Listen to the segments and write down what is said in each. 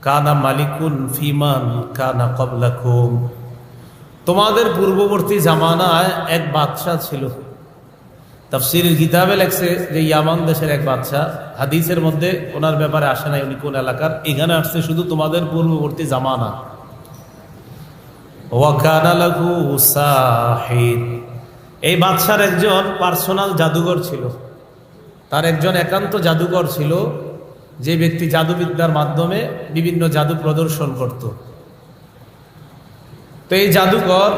কানা মালিকুন ফিমান কানা ক্বাবলাকুম, তোমাদের পূর্ববর্তী জামানায় এক বাদশাহ ছিল। তাফসীরের কিতাবে লেখছে যে ইয়ামান দেশের এক বাদশাহ। হাদিসের মধ্যে ওনার ব্যাপারে আসে নাই উনি কোন এলাকার, এখানে আসছে শুধু তোমাদের পূর্ববর্তী জামানা। ওয়া কানা লাহু সাহির, এই বাদশার একজন পার্সোনাল জাদুঘর ছিল, তার একজন একান্ত জাদুঘর ছিল, যে ব্যক্তি জাদুবিদ্যার মাধ্যমে বিভিন্ন জাদু প্রদর্শন করত। তো এই জাদুঘর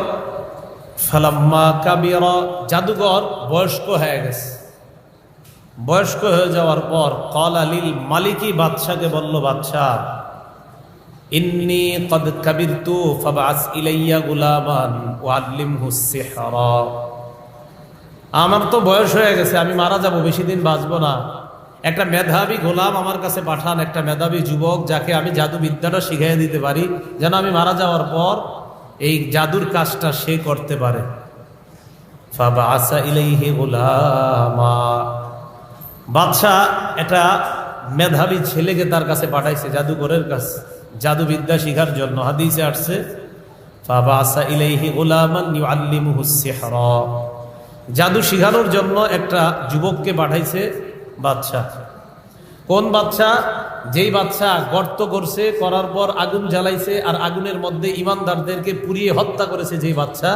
ফালাম্মা কাবিরা, জাদুঘর বয়স্ক হয়ে গেছে। বয়স্ক হয়ে যাওয়ার পর ক্বালা লিল মালিকি, বাদশাকে বলল, বাদশাহ ইন্নী ক্বাদ কাবিরতু ফাবআস ইলাইয়া গুলামান ওয়াল্লিমহুস সিহরা, আমার তো বয়স হয়ে গেছে, আমি মারা যাব, বেশি দিন বাঁচবো না, একটা মেধাবী গোলাম আমার কাছে পাঠান, একটা মেধাবী যুবক যাকে আমি জাদু বিদ্যাটা শিখিয়ে দিতে পারি, যেন আমি মারা যাওয়ার পর এই জাদুর কাজটা সে করতে পারে। ফাবআসা ইলাইহি গুলামা, বাদশাহ একটা মেধাবী ছেলেকে তার কাছে পাঠাইছে, জাদুকরের কাছে জাদুবিদ্যা শিখার জন্য। হাদিসে আসছে ফাবআসা ইলাইহি গুলামান ইউআল্লিমুহুস সিহরা, জাদু শিখানোর জন্য একটা যুবককে পাঠাইছে বাদশাহ। কোন বাদশাহ? যেই বাদশাহ গর্ত করছে, করার পর আগুন জ্বালাইছে, আর আগুনের মধ্যে ইমানদারদেরকে পুড়িয়ে হত্যা করেছে যেই বাদশাহ,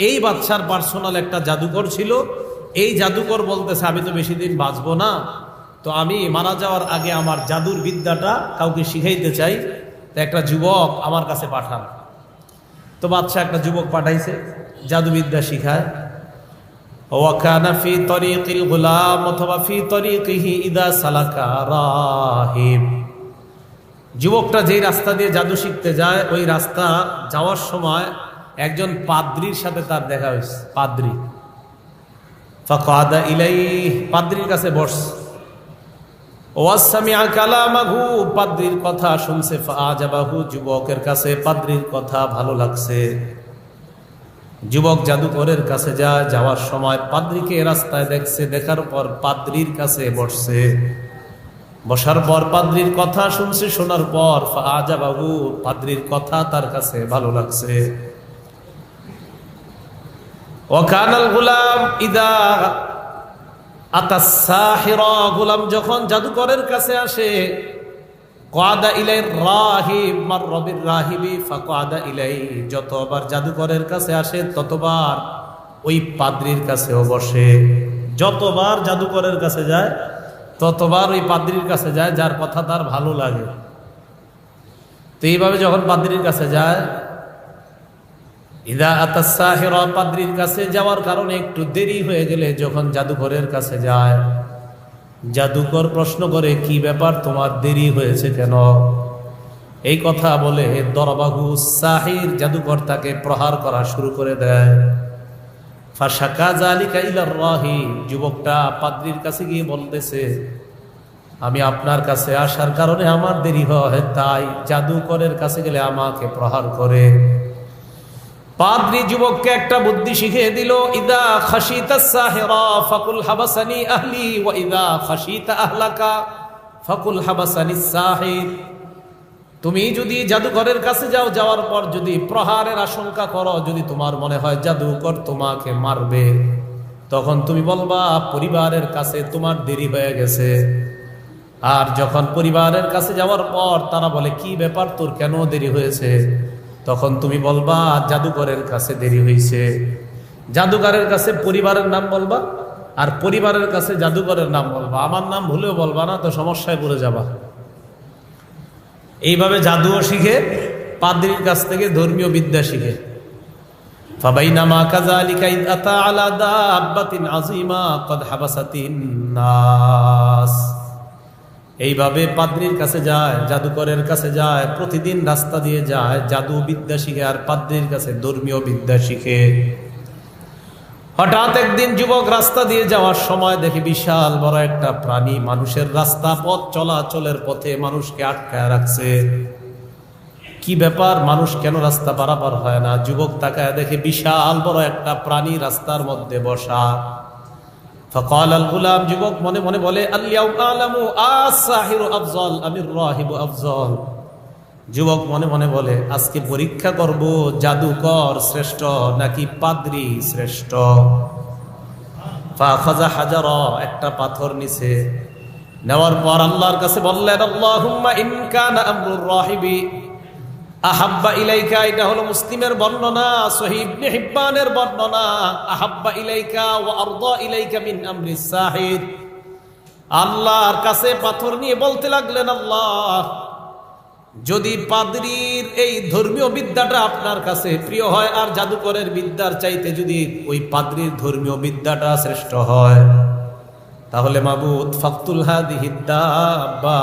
এই বাদশার পার্সোনাল একটা জাদুকর ছিল। এই জাদুকর বলতেছে আমি তো বেশি দিন বাঁচবো না, তো আমি মারা যাওয়ার আগে আমার জাদুর বিদ্যাটা কাউকে শিখাইতে চাই, তো একটা যুবক আমার কাছে পাঠান। তো বাদশাহ একটা যুবক পাঠাইছে, জাদুবিদ্যা শিখায়। ওয়াকানা ফি তরিকিল গুলাম অথবা ফি তরিকিহি ইদা সালাকা রাহিব, যুবকটা যেই রাস্তা দিয়ে জাদু শিখতে যায়, ওই রাস্তা যাওয়ার সময় একজন পাদ্রীর সাথে তার দেখা হয়েছে। পাদ্রী ফাকাদা ইলাইহি, পাদ্রীর কাছে বসছে। ওয়াসমিআ কালামাহু, পাদ্রীর কথা শুনছে। ফাআজাবাহু, যুবকের কাছে পাদ্রীর কথা ভালো লাগছে। যুবক জাদুকরের কাছে যায়, যাওয়ার সময় পাদ্রীকে রাস্তায় দেখছে, দেখার পর পাদ্রীর কাছে বসছে। বসার পর পাদ্রীর কথা শুনছে, শোনার পর ফাআজাবাহু, পাদ্রীর কথা তার কাছে ভালো লাগছে। ওয়াকানাল গুলাম ইদা আতাস সাহিরা, গুলাম যখন জাদুকরের কাছে আসে, ক্বাদা ইলাইর রাহিব মাররা বির রাহিবি ফাকাদা ইলাই, যতবার জাদুকরের কাছে আসে ততবার ওই পাদ্রীর কাছেও বসে। যতবার জাদুকরের কাছে যায় ততবার ওই পাদ্রীর কাছে যায়, যার কথা তার ভালো লাগে। তো এইভাবে যখন পাদ্রীর কাছে যায়, ইদা আতাস সাহিরা, পাদ্রীর কাছে যাওয়ার কারণে একটু দেরি হয়ে গেলে যখন জাদুকরের কাছে যায়, জাদুকর প্রশ্ন করে, কি ব্যাপার, তোমার দেরি হয়েছে কেন? এই কথা বলে দরবাহু সাহির, জাদুকর তাকে প্রহার করা শুরু করে দেয়। ফাশাকা যালিকা ইলার রাহিব, যুবকটা পাদ্রীর কাছে গিয়ে বলতেছে, আমি আপনার কাছে আসার কারণে আমার দেরি হয়, তাই জাদুকরের কাছে গেলে আমাকে প্রহার করে। পাদ্রী যুবককে একটা বুদ্ধি শিখিয়ে দিল, ইদা খাশিতা সাহিরা ফাকুল হাবাসানি আহলি ওয়া ইদা খাশিতা আহলাকা ফাকুল হাবাসানি সাহির, তুমি যদি জাদুকরের কাছে যাও, যাওয়ার পর যদি প্রহারের আশঙ্কা করো, যদি তোমার মনে হয় জাদুকর তোমাকে মারবে, তখন তুমি বলবা পরিবারের কাছে তোমার দেরি হয়ে গেছে। আর যখন পরিবারের কাছে যাওয়ার পর তারা বলে, কি ব্যাপার, তোর কেন দেরি হয়েছে, তখন তুমি বলবা জাদুকরের কাছে দেরি হয়েছে। জাদুকরের কাছে পরিবারের নাম বলবা, আর পরিবারের কাছে জাদুকরের নাম বলবা, আমার নাম ভুলেও বলবা না, তো সমস্যায় পড়ে যাবা। এইভাবে জাদুও শিখে, পাদ্রীর কাছ থেকে ধর্মীয় বিদ্যা শিখে। ফাবাইনামা কাযালিকা ইয আতা আলা দাব্বাতিন আযীমা ক্বাদ হাবাসাতিন নাস, এইভাবে পাদ্রীর কাছে যায়, জাদুকরের কাছে যায়, প্রতিদিন রাস্তা দিয়ে যায়, জাদু বিদ্যা শিখে আর পাদ্রীর কাছে ধর্মীয় বিদ্যা শিখে। হঠাৎ একদিন যুবক রাস্তা দিয়ে যাওয়ার সময় দেখে বিশাল বড় একটা প্রাণী মানুষের রাস্তা পথ চলাচলের পথে মানুষকে আটকায় রাখছে। কি ব্যাপার, মানুষ কেন রাস্তা পারাপার হয় না? যুবক তাকায় দেখে বিশাল বড় একটা প্রাণী রাস্তার মধ্যে বসা। فقال الغلام, যুবক মনে মনে বলে, আল-ইয়াউমা আলামু আস-সাহিরু আফযল আমির রাহিবু আফযল, যুবক মনে মনে বলে, আজকে পরীক্ষা করব জাদুকর শ্রেষ্ঠ নাকি পাদ্রী শ্রেষ্ঠ। ফাখাযা হাজারা, একটা পাথর নিছে, নেওয়ার পর আল্লাহর কাছে বললেন, আল্লাহুম্মা ইন কানা আমরুর রাহিবি আহাব্বা ইলাইকা, এটা হলো মুসলিমের বর্ণনা, সহিহ ইবনে হিব্বানের বর্ণনা, আহাব্বা ইলাইকা ওয়া আরদা ইলাইকা মিন আমরিস সাহির। আল্লাহর কাছে পাথর নিয়ে বলতে লাগলেন, আল্লাহ, যদি পাদ্রীর এই ধর্মীয় বিদ্যাটা আপনার কাছে প্রিয় হয় আর জাদুকরের বিদ্যার চাইতে যদি ওই পাদ্রীর ধর্মীয় বিদ্যাটা শ্রেষ্ঠ হয়, তাহলে মাবুদ ফাকতুল হাদিহি দাব্বা,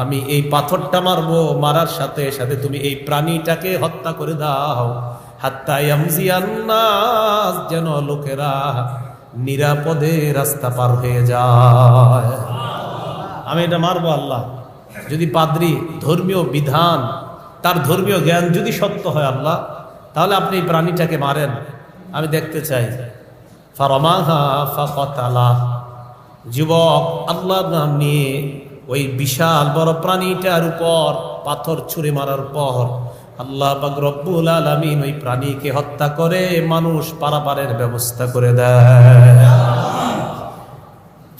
আমি এই পাথরটা মারবো, মারার সাথে সাথে তুমি এই প্রাণীটাকে হত্যা করে দাও, হাত্তা ইয়ামজিয়ান নাস, যেন লোকেরা নিরাপদে রাস্তা পার হয়ে যায়। আমি এটা মারবো আল্লাহ, যদি পাদ্রী ধর্মীয় বিধান, তার ধর্মীয় জ্ঞান যদি সত্য হয় আল্লাহ, তাহলে আপনি এই প্রাণীটাকে মারেন, আমি দেখতে চাই। ফারামাহা ফাকাতালা, যুবক আল্লাহর নাম নিয়ে ওই বিশাল বড় প্রাণীটার উপর পাথর ছুঁড়ে মারার পর আল্লাহ পাক রব্বুল আলামিন ওই প্রাণীকে হত্যা করে মানুষ পারাপারের ব্যবস্থা করে দেয়।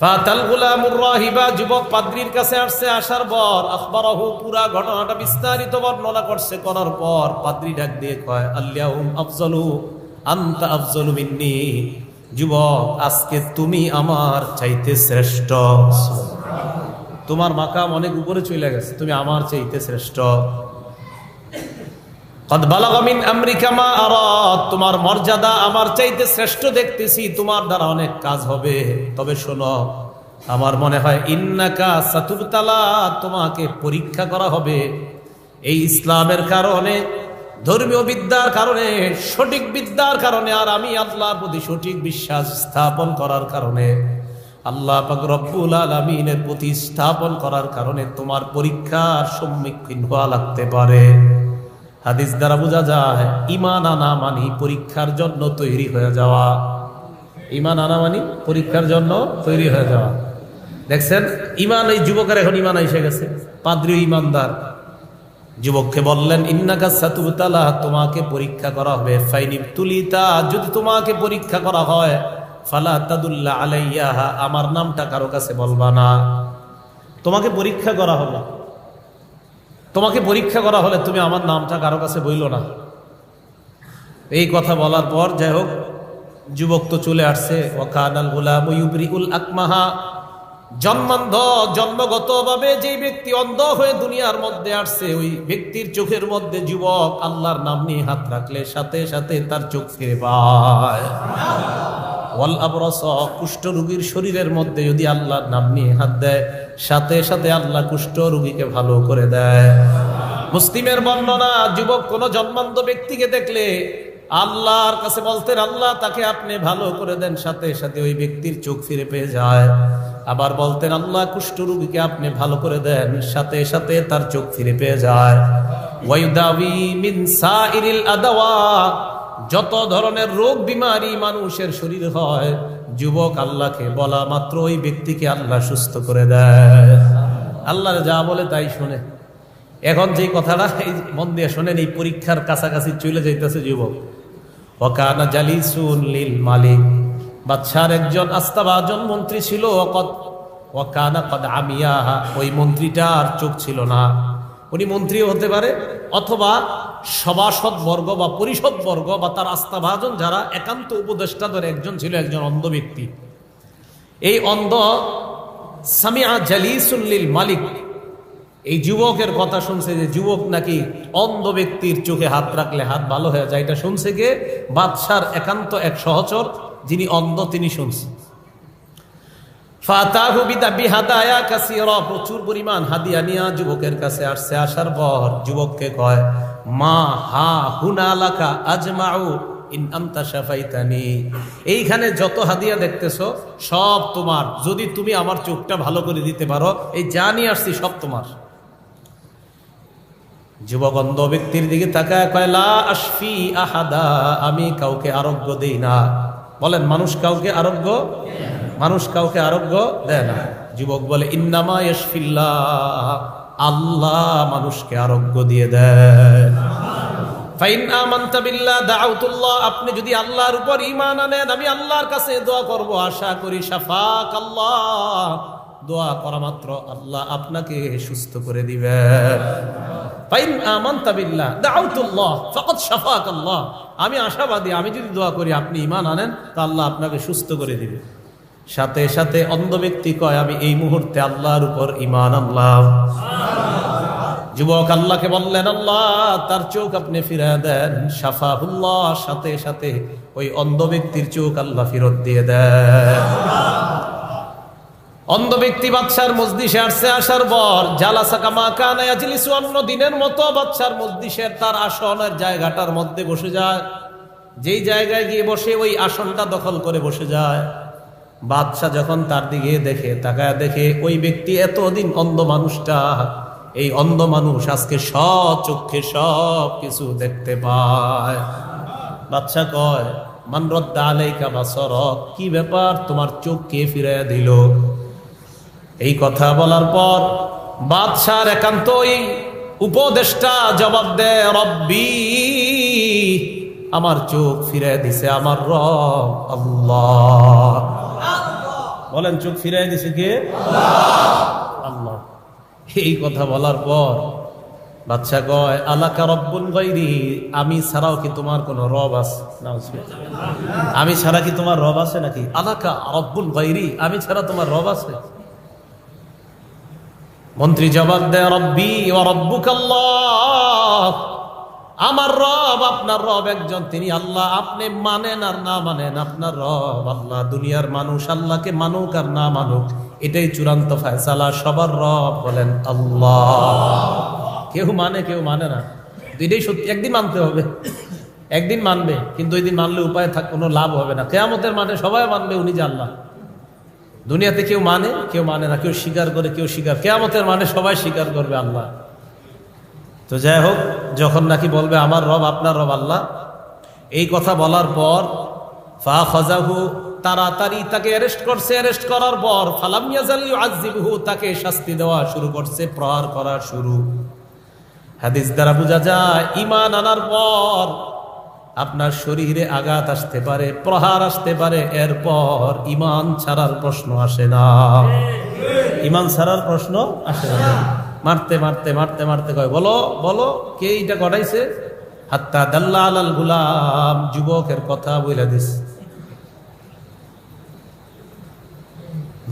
ফাতাল গুলামুর রাহিবা, যুবক পাদ্রীর কাছে আসছে, আসার পর আখবারাহু, পুরা ঘটনাটা বিস্তারিত বর্ণনা করছে, করার পর পাদ্রী ডাক দিয়ে কয়, আল্লাহুম আফজালু আনতা আফজালু মিন্নি, যুবক আজকে তুমি আমার চাইতে শ্রেষ্ঠ, তোমার মাকাম অনেক উপরে চলে গেছে, তুমি আমার চাইতে শ্রেষ্ঠ। কদ বালাগা মিন আমরিকা মা আরাদ, তোমার মর্যাদা আমার চাইতে শ্রেষ্ঠ দেখতেছি, তোমার দ্বারা অনেক কাজ হবে। তবে শোনো, আমার মনে হয় ইন্নাকা সাতুবতালা, তোমাকে পরীক্ষা করা হবে এই ইসলামের কারণে, ধর্মীয় বিদ্যার কারণে, সঠিক বিদ্যার কারণে, আর আমি আল্লাহর প্রতি সঠিক বিশ্বাস স্থাপন করার কারণে, আল্লাহ পাক রব্বুল আলামিনের প্রতি স্থাপন করার কারণে তোমার পরীক্ষার সম্মুখীন হওয়া লাগতে পারে। হাদিস দ্বারা বোঝা যায় ঈমান আনা মানি পরীক্ষার জন্য তৈরি হয়ে যাওয়া, ঈমান আনা মানি পরীক্ষার জন্য তৈরি হয়ে যাওয়া। দেখছেন ঈমান, এই যুবকের এখন ঈমান এসে গেছে, পাদ্রী ঈমানদার। যুবককে বললেন, ইন্নাকা সাতুবতালা, তোমাকে পরীক্ষা করা হবে, ফাইনিবতুলিতা, যদি তোমাকে পরীক্ষা করা হয়, ফালা তাদুল্লা আলাইয়া, আমার নামটা কারো কাছে বলবা না। তোমাকে পরীক্ষা করা হলো, তোমাকে পরীক্ষা করা হলে তুমি আমার নামটা কারো কাছে বইল না। এই কথা বলার পর যাই হোক, যুবক তো চলে আসছে। ওয়াকানাল গুলামু ইউবরিউল আকমাহা, জন্মান্ধ, জন্মগতভাবে যে ব্যক্তি অন্ধ হয়ে দুনিয়ার মধ্যে আসছে, ওই ব্যক্তির চোখের মধ্যে যুবক আল্লাহর নাম নিয়ে হাত রাখলে সাথে সাথে তার চোখ ফিরে পায়। ওয়াল আবরাস, কুষ্ঠ রোগীর শরীরের মধ্যে যদি আল্লাহর নাম নিয়ে হাত দেয়, সাথে সাথে আল্লাহ কুষ্ঠ রোগীকে ভালো করে দেয়। মুসলিমের বর্ণনা, যুবক কোন জন্মান্ধ ব্যক্তিকে দেখলে আল্লাহর কাছে বলতেন, আল্লাহ তাকে আপনি ভালো করে দেন, সাথে সাথে ওই ব্যক্তির চোখ ফিরে পেয়ে যায়। আবার বলতেন, আল্লাহ কুষ্ঠ রোগীকে আপনি ভালো করে দেন, সাথে সাথে তার চোখ ফিরে পেয়ে যায়। ওয়ায়ুদাবি মিন সাইরিল আদাওয়া, যত ধরনের রোগ বিমারি মানুষের শরীর হয়, যুবক আল্লাহকে বলা মাত্র ওই ব্যক্তিকে আল্লাহ সুস্থ করে দেয়। আল্লাহ যা বলে তাই শুনে। এখন যে কথাটা এই মন দিয়ে শোনেন, এই পরীক্ষার কাছাকাছি চলে যাইতেছে যুবক। ওয়াকানা জালিসুন লিল মালিক, বাদশার একজন আস্থাভাজন মন্ত্রী ছিল। ওয়াকানা কদ আমিয়া, ওই মন্ত্রীটার চোখ ছিল না। উনি মন্ত্রীও হতে পারে, অথবা সভাসদ বর্গ বা পরিষদ বর্গ বা তার আস্থাভাজন যারা একান্ত উপদেষ্টাদের একজন ছিল, একজন অন্ধ ব্যক্তি। এই অন্ধ সামিআ জালিসুন লিল মালিক, এই যুবকের কথা শুনছে, যে যুবক নাকি অন্ধ ব্যক্তির চোখে হাত রাখলে হাত ভালো হয়ে যায়, এটা শুনছে কে? বাদশার একান্ত এক সহচর যিনি অন্ধ, তিনি শুনছে। ফাতাহু বিহাদায়া কাসীরা, প্রচুর পরিমাণ হাদিয়া নিয়া যুবকের কাছে আসছে। আসার পর যুবককে কয়, মা হা হুনালাকা আজমাউ ইন আনতা শাফাইতানি, এইখানে যত হাদিয়া দেখতেছো সব তোমার, যদি তুমি আমার চোখটা ভালো করে দিতে পারো, এই যা নিয়ে আসছি সব তোমার। যুবক অন্ধ ব্যক্তির দিকে তাকায় কয়, লা আশফি আহাদা, আমি কাউকে আরোগ্য দেই না। বলেন, মানুষ কাউকে আরোগ্য, মানুষ কাউকে আরোগ্য দেয় না। যুবক বলে, ইন্নামা ইয়াশফিল্লাহ, আল্লাহ মানুষকে আরোগ্য দিয়ে দেন। ফাইন আমানতা বিল্লাহ দাউতুল্লাহ, আপনি যদি আল্লাহর উপর ঈমান আনেন, আমি আল্লাহর কাছে দোয়া করব, আশা করি শাফাক আল্লাহ, দোয়া করা মাত্র আল্লাহ আপনাকে সুস্থ করে দিবেন। ফাইন আমানতা বিল্লাহ দাউতুল্লাহ ফাকাদ শাফাক আল্লাহ, আমি আশাবাদী, আমি যদি দোয়া করি আপনি ঈমান আনেন তা আল্লাহ আপনাকে সুস্থ করে দিবে। সাথে সাথে অন্ধ ব্যক্তি কয়, আমি এই মুহূর্তে আল্লাহর উপর ঈমান আনলাম। যুবক আল্লাহকে বললেন, আল্লাহ তার চোখ আপনি ফিরিয়ে দেন। শাফাহুল্লাহ, সাথে সাথে ওই অন্ধ ব্যক্তির চোখ আল্লাহ ফেরত দিয়ে দেন। অন্ধ ব্যক্তি বাদশার মজলিসে আসছে, আসার পর জালাসা কামা কানা ইয়াজলিসু, অন্য দিনের মতো বাদশার মজলিসের তার আসনের জায়গাটার মধ্যে বসে যায়। যেই জায়গায় গিয়ে বসে ওই আসনটা দখল করে বসে যায়। বাদশাহ যখন তার দিকে দেখে, তাকায় দেখে ওই ব্যক্তি এতদিন অন্ধ মানুষটা, এই অন্ধ মানুষ আজকে সচক্ষে সব কিছু দেখতে পায়। বাদশাহ কয়, মান রাদ্দা আলাইকা বাসারাক, কি ব্যাপার, তোমার চোখ কে ফিরাইয়া দিল? এই কথা বলার পর বাদশার একান্ত ওই উপদেষ্টা জবাব দেয়, রব্বি, আমার চোখ ফিরাইয়া দিছে আমার রব আল্লাহ। বলেন, চোখ ফিরাইয়া দিছে কে? আল্লাহ। এই কথা বলার পর বাদশা কয়, আলাকা রব্বুন গায়রি, আমি ছাড়াও কি তোমার কোন রব আছে? আমি ছাড়া কি তোমার রব আছে নাকি? আলাকা রব্বুন গায়রি, আমি ছাড়া তোমার রব আছে? মন্ত্রী জবাব দেয়, রব্বি ওয়া রব্বুকাল্লাহ, আমার রব আপনার রব একজন, তিনি আল্লাহ। আপনি মানেন আর না মানেন, আপনার রব আল্লাহ। দুনিয়ার মানুষ আল্লাহকে মানুক আর না মানুক, এটাই চূড়ান্ত ফয়সালা। সবার রব বলেন আল্লাহ। কেউ মানে কেউ মানে না, এটাই সত্যি। একদিন মানতে হবে, একদিন মানবে, কিন্তু ওই দিন মানলে উপায় কোনো লাভ হবে না। কিয়ামতের মাঠে সবাই মানবে উনি যে আল্লাহ। দুনিয়াতে কেউ মানে কেউ মানে না, কেউ স্বীকার করে কেউ স্বীকার, কিয়ামতের মানে সবাই স্বীকার করবে আল্লাহ। তো যাই হোক, যখন নাকি বলবে আমার রব আপনার রব আল্লাহ, এই কথা বলার পর ফাখাযাহু, তাড়াতাড়ি তাকে অ্যারেস্ট করছে। অ্যারেস্ট করার পর ফালাম ইয়াজাল ইউআযিবুহু, তাকে শাস্তি দেওয়া শুরু করছে, প্রহার করা শুরু। হাদিস দ্বারা বোঝা যায়, ঈমান আনার পর আপনার শরীরে আঘাত আসতে পারে, প্রহার আসতে পারে, এরপর ঈমান ছাড়ার প্রশ্ন আসে না। ঈমান ছাড়ার প্রশ্ন আসে না। মারতে মারতে মারতে মারতে কয়, বলো বলো, কে এইটা ঘটাইছে? হাত্তা দাল্লা আলাল গুলাম, যুবকের কথা বলে দিস।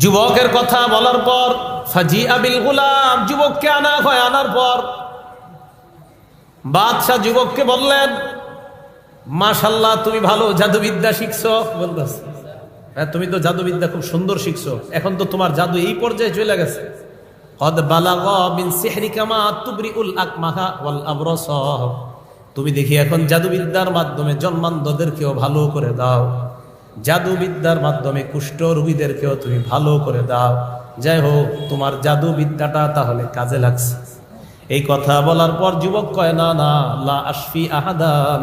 যুবকের কথা বলার পর ফাজি আবিল গুলাম, যুবককে আনা হয়। আনার পর বাদশাহ যুবককে বললেন, মাশাআল্লাহ, তুমি ভালো জাদুবিদ্যা শিখছো। বলতেছে, হ্যাঁ, তুমি তো জাদুবিদ্যা খুব সুন্দর শিখছো, এখন তো তোমার জাদু এই পর্যায়ে চলে গেছে। কদ বালাগা মিন সিহরিকা মা তুবরিউল আকমাহা ওয়াল আবরাস, তুমি দেখি এখন জাদুবিদ্যার মাধ্যমে জন্মান্ধদেরকেও ভালো করে দাও, জাদুবিদ্যার মাধ্যমে কুষ্ঠ রোগীদেরকেও তুমি ভালো করে দাও। যাই হোক, তোমার জাদুবিদ্যাটা তাহলে কাজে লাগছে। এই কথা বলার পর যুবক কয়, না না, লা আশফি আহাদান,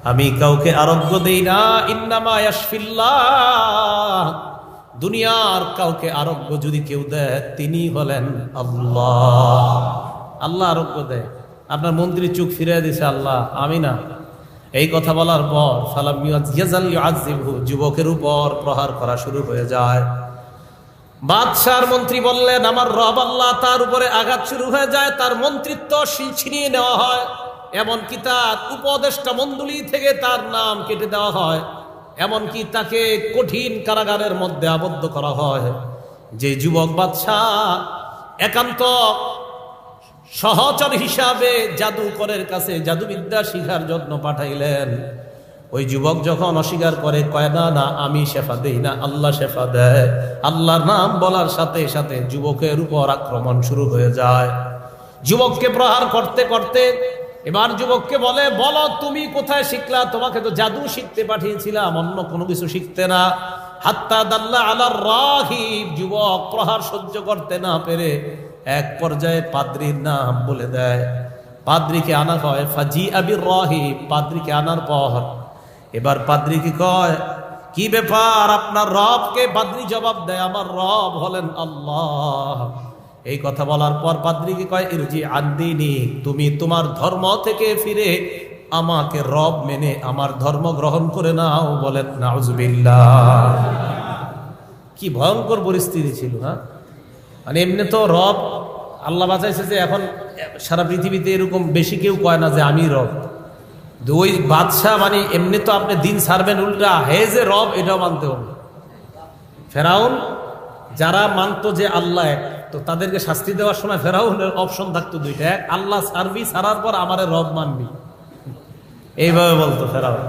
আমি কাউকে আরোগ্য দেই না। ইন্নামা ইয়াশফিল্লাহ, দুনিয়ার কাউকে আরোগ্য যদি কেউ দেয় তিনি হলেন আল্লাহ। আল্লাহ আরোগ্য দেয়। আপনার মন্ত্রী চোখ ফিরিয়ে দিছে আল্লাহ, আমি না। এই কথা বলার পর ফালাম ইয়াজাল ইউআযিবহু, যুবকের উপর প্রহার করা শুরু হয়ে যায়। বাদশার মন্ত্রী বললেন, আমার রব আল্লাহ। তার উপরে আঘাত শুরু হয়ে যায়, তার মন্ত্রিত্ব ছিনিয়ে নেওয়া হয়। এমনকি তার উপদেষ্টা মণ্ডলী থেকে তার নাম কেটে দেওয়া হয়। এমনকি তাকে কঠিন কারাগারের মধ্যে আবদ্ধ করা হয়। যে যুবক বাদশাহ একান্ত সহচর হিসাবে জাদুকরের কাছে জাদুবিদ্যা শিখার জন্য পাঠাইলেন, ওই যুবক যখন অস্বীকার করে, কয় না না, আমি শেফা দেই না, আল্লাহ শেফা দেয়। আল্লাহর নাম বলার সাথে সাথে যুবকের উপর আক্রমণ শুরু হয়ে যায়। যুবককে প্রহার করতে করতে এবার যুবককে বলে, বলো তুমি কোথায় শিখলা? তোমাকে তো জাদু শিখতে পাঠিয়েছিলাম, অন্য কোনো কিছু শিখতে না। হাত্তা দাল্লা আলার রাহিব, যুবক প্রহার সহ্য করতে না পেরে এক পর্যায়ে পাদ্রীর নাম বলে দেয়। পাদ্রীকে আনা হয়, ফাজি আবির রাহিব, পাদ্রীকে আনার পর এবার পাদ্রী কি কয়, কি ব্যাপার আপনার রবকে? পাদ্রী জবাব দেয়, আমার রব হলেন আল্লাহ। এই কথা বলার পর পাদ্রীকে কয় ইরজি আদ্দিনী, তুমি তোমার ধর্ম থেকে ফিরে আমাকে রব মেনে আমার ধর্ম গ্রহণ করে নাও। বলেন নাউজুবিল্লাহ। কি ভয়ঙ্কর পরিস্থিতি ছিল। হ্যাঁ, মানে এমনি তো রব আল্লাহ বাঁচাইছে যে এখন সারা পৃথিবীতে এরকম বেশি কেউ কয় না যে আমি রব। ওই বাদশাহ মানে এমনি তো আপনি দিন ছাড়বেন, উল্টা হে যে রব এটাও মানতে হবে। ফেরাউন যারা মানতো যে আল্লাহ এক, তো তাদেরকে শাস্তি দেওয়ার সময় ফেরাউনের অপশন থাকতো দুইটা, এক আল্লাহ ছাড়বি, ছাড়ার পর আমারে রব মানবি, এইভাবে বলতো ফেরাউন।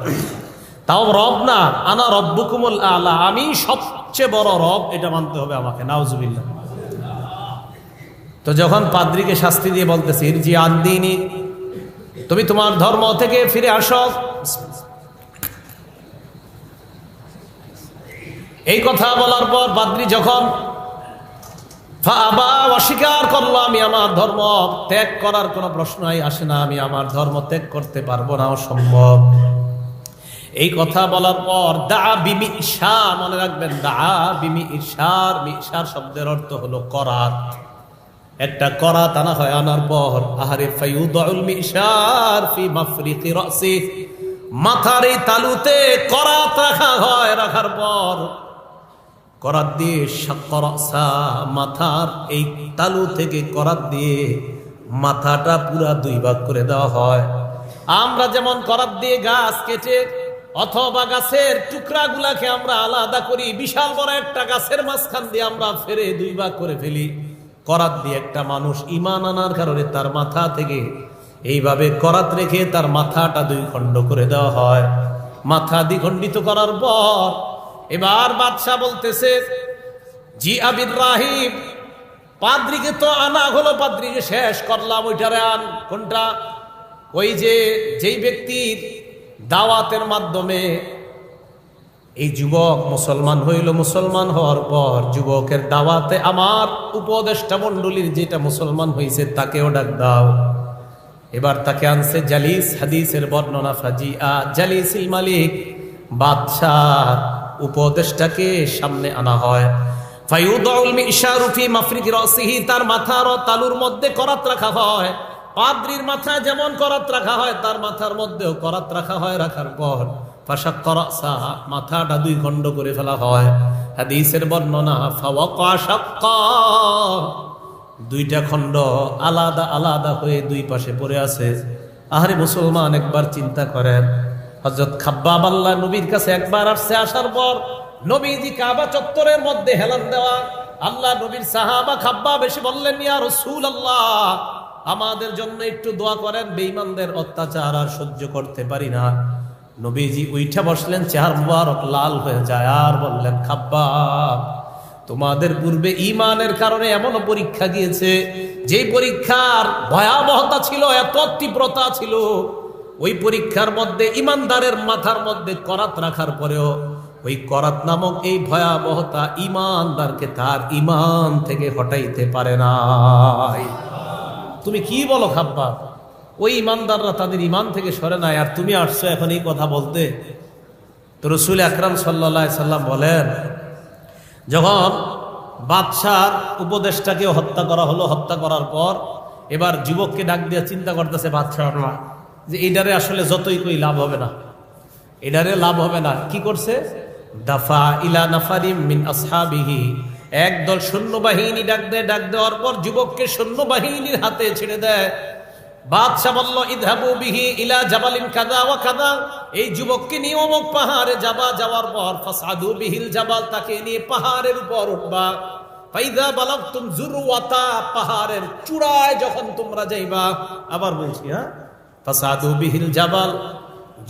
তাও রব না, আনা রব্বুকুমুল আলা, আমি সবচেয়ে বড় রব, এটা মানতে হবে আমাকে। নাউজুবিল্লাহ। তো যখন পাদ্রীকে শাস্তি দিয়ে বলতেছে ইরজি আদ্দিনী, তুমি তোমার ধর্ম থেকে ফিরে আসো, এই কথা বলার পর পাদ্রী যখন অস্বীকার করলো, আমি আমার ধর্ম ত্যাগ করার কোনো প্রশ্নই আসে না, আমি আমার ধর্ম ত্যাগ করতে পারবো না, অসম্ভব। এই কথা বলার পর দা বিমি ঈশা, মনে রাখবেন দা বিমি ঈশার, মিশার শব্দের অর্থ হলো করাত। একটা করাত আনা হয়, আনার পর আহারে ফায়ুদউল মিশার ফি মাফরিকি রাসি, মাথার এই তালুতে করাত রাখা হয়, রাখার পর করাত দিয়ে শাক্করাসা, মাথার এই তালু থেকে করাত দিয়ে মাথাটা পুরা দুই ভাগ করে দেওয়া হয়। আমরা যেমন করাত দিয়ে গাছ কেটে অথবা গাছের টুকরাগুলাকে আমরা আলাদা করি, বিশাল বড় একটা গাছের মাঝখান দিয়ে আমরা ফেরে দুই ভাগ করে ফেলি, করাত দিয়ে একটা মানুষ ঈমান আনার কারণে তার মাথা থেকে এইভাবে করাত রেখে তার মাথাটা দুই খণ্ড করে দেওয়া হয়। মাথা দ্বিখণ্ডিত করার পর এবার বাদশাহ বলতেছে জি আবির রাহিব, পাদ্রীকে তো আনা হলো, পাদ্রীকে শেষ করলাম, ওইটারে আন। কোনটা? ওই যে যেই ব্যক্তির দাওয়াতের মাধ্যমে এই যুবক মুসলমান হইল, মুসলমান হওয়ার পর যুবকের দাওয়াতে আমার উপদেষ্টা মণ্ডলীর যেটা মুসলমান হয়েছে তাকেও ডাক দাও। এবার তাকে আনছে জালিস, হাদিসের বর্ণনা ফাজিআ, জালিসিল মালিক, বাদশাহ উপদেষ্টাকে সামনে আনা হয়। ফায়ুদউল মিশারু ফি মাফরিকি রাসিহি, তার মাথার ও তালুর মধ্যে করাত রাখা হয়। পাদ্রীর মাথা যেমন করাত রাখা হয় তার মাথার মধ্যেও করাত রাখা হয়। রাখার পর ফাশাক্কারাসা, মাথাটা দুই খণ্ড করে ফেলা হয়। হাদিসের বর্ণনা ফাওয়াকা শাক্কা, দুইটা খণ্ড আলাদা আলাদা হয়ে দুই পাশে পড়ে আছে। আহারে মুসলমান, একবার চিন্তা করেন, হযরত খাব্বাব আল্লাহ নবীর কাছে একবার আসছে, আসার পর নবীজি কাবা চত্বরের মধ্যে হেলান দেওয়া, আল্লাহ নবীর সাহাবা খাব্বাব এসে বললেন ইয়া রাসূলুল্লাহ, আমাদের জন্য একটু দোয়া করেন, বেঈমানদের অত্যাচার আর সহ্য করতে পারি না। নবীজি উইঠা বসলেন, চেহারা মুবারক লাল হয়ে যায়, আর বললেন খাব্বাব, তোমাদের পূর্বে ঈমানের কারণে এমন পরীক্ষা গিয়েছে, যেই পরীক্ষার ভয়াবহতা ছিল, এত তীব্রতা ছিল, ওই পরীক্ষার মধ্যে ঈমানদারের মাথার মধ্যে করাত রাখার পরেও ওই করাত নামক এই ভয়াবহতা ঈমানদারকে তার ঈমান থেকে হটাইতে পারে না। তুমি কি বলো খাব্বাব? ওই ঈমানদাররা তাদের ঈমান থেকে সরে নাই, আর তুমি আসছো এখন এই কথা বলতে? তো রাসূল আকরাম সাল্লাল্লাহু আলাইহি সাল্লাম বলেন, যখন বাদশার উপদেষ্টাকে হত্যা করা হলো, হত্যা করার পর এবার যুবককে ডাক দিয়ে চিন্তা করতেছে বাদশাহরা যে এটারে আসলে যতই কই লাভ হবে না, এটারে লাভ হবে না। কি করছে? দাফা ইলা নাফারিম মিন আসহাবিহি, একদল সৈন্যবাহিনী ডাক দেয়, ডাক দেওয়ার পর যুবককে সৈন্যবাহিনীর হাতে ছেড়ে দেয়। বাদশাহ বলল ইযহাবু বিহি ইলা জাবালিন কাযা ওয়া কাযা, এই যুবককে নিয়ে অমুক পাহাড়ে যাবা, যাওয়ার পর ফাসআদু বিহিল জাবাল, তাকে নিয়ে পাহাড়ের উপর উঠবা। ফাইযা বালাগতুম যুরওয়াতা, পাহাড়ের চূড়ায় যখন তোমরা যাইবা, আবার বলছি হ্যাঁ, ফাসআদু বিহিল জাবাল,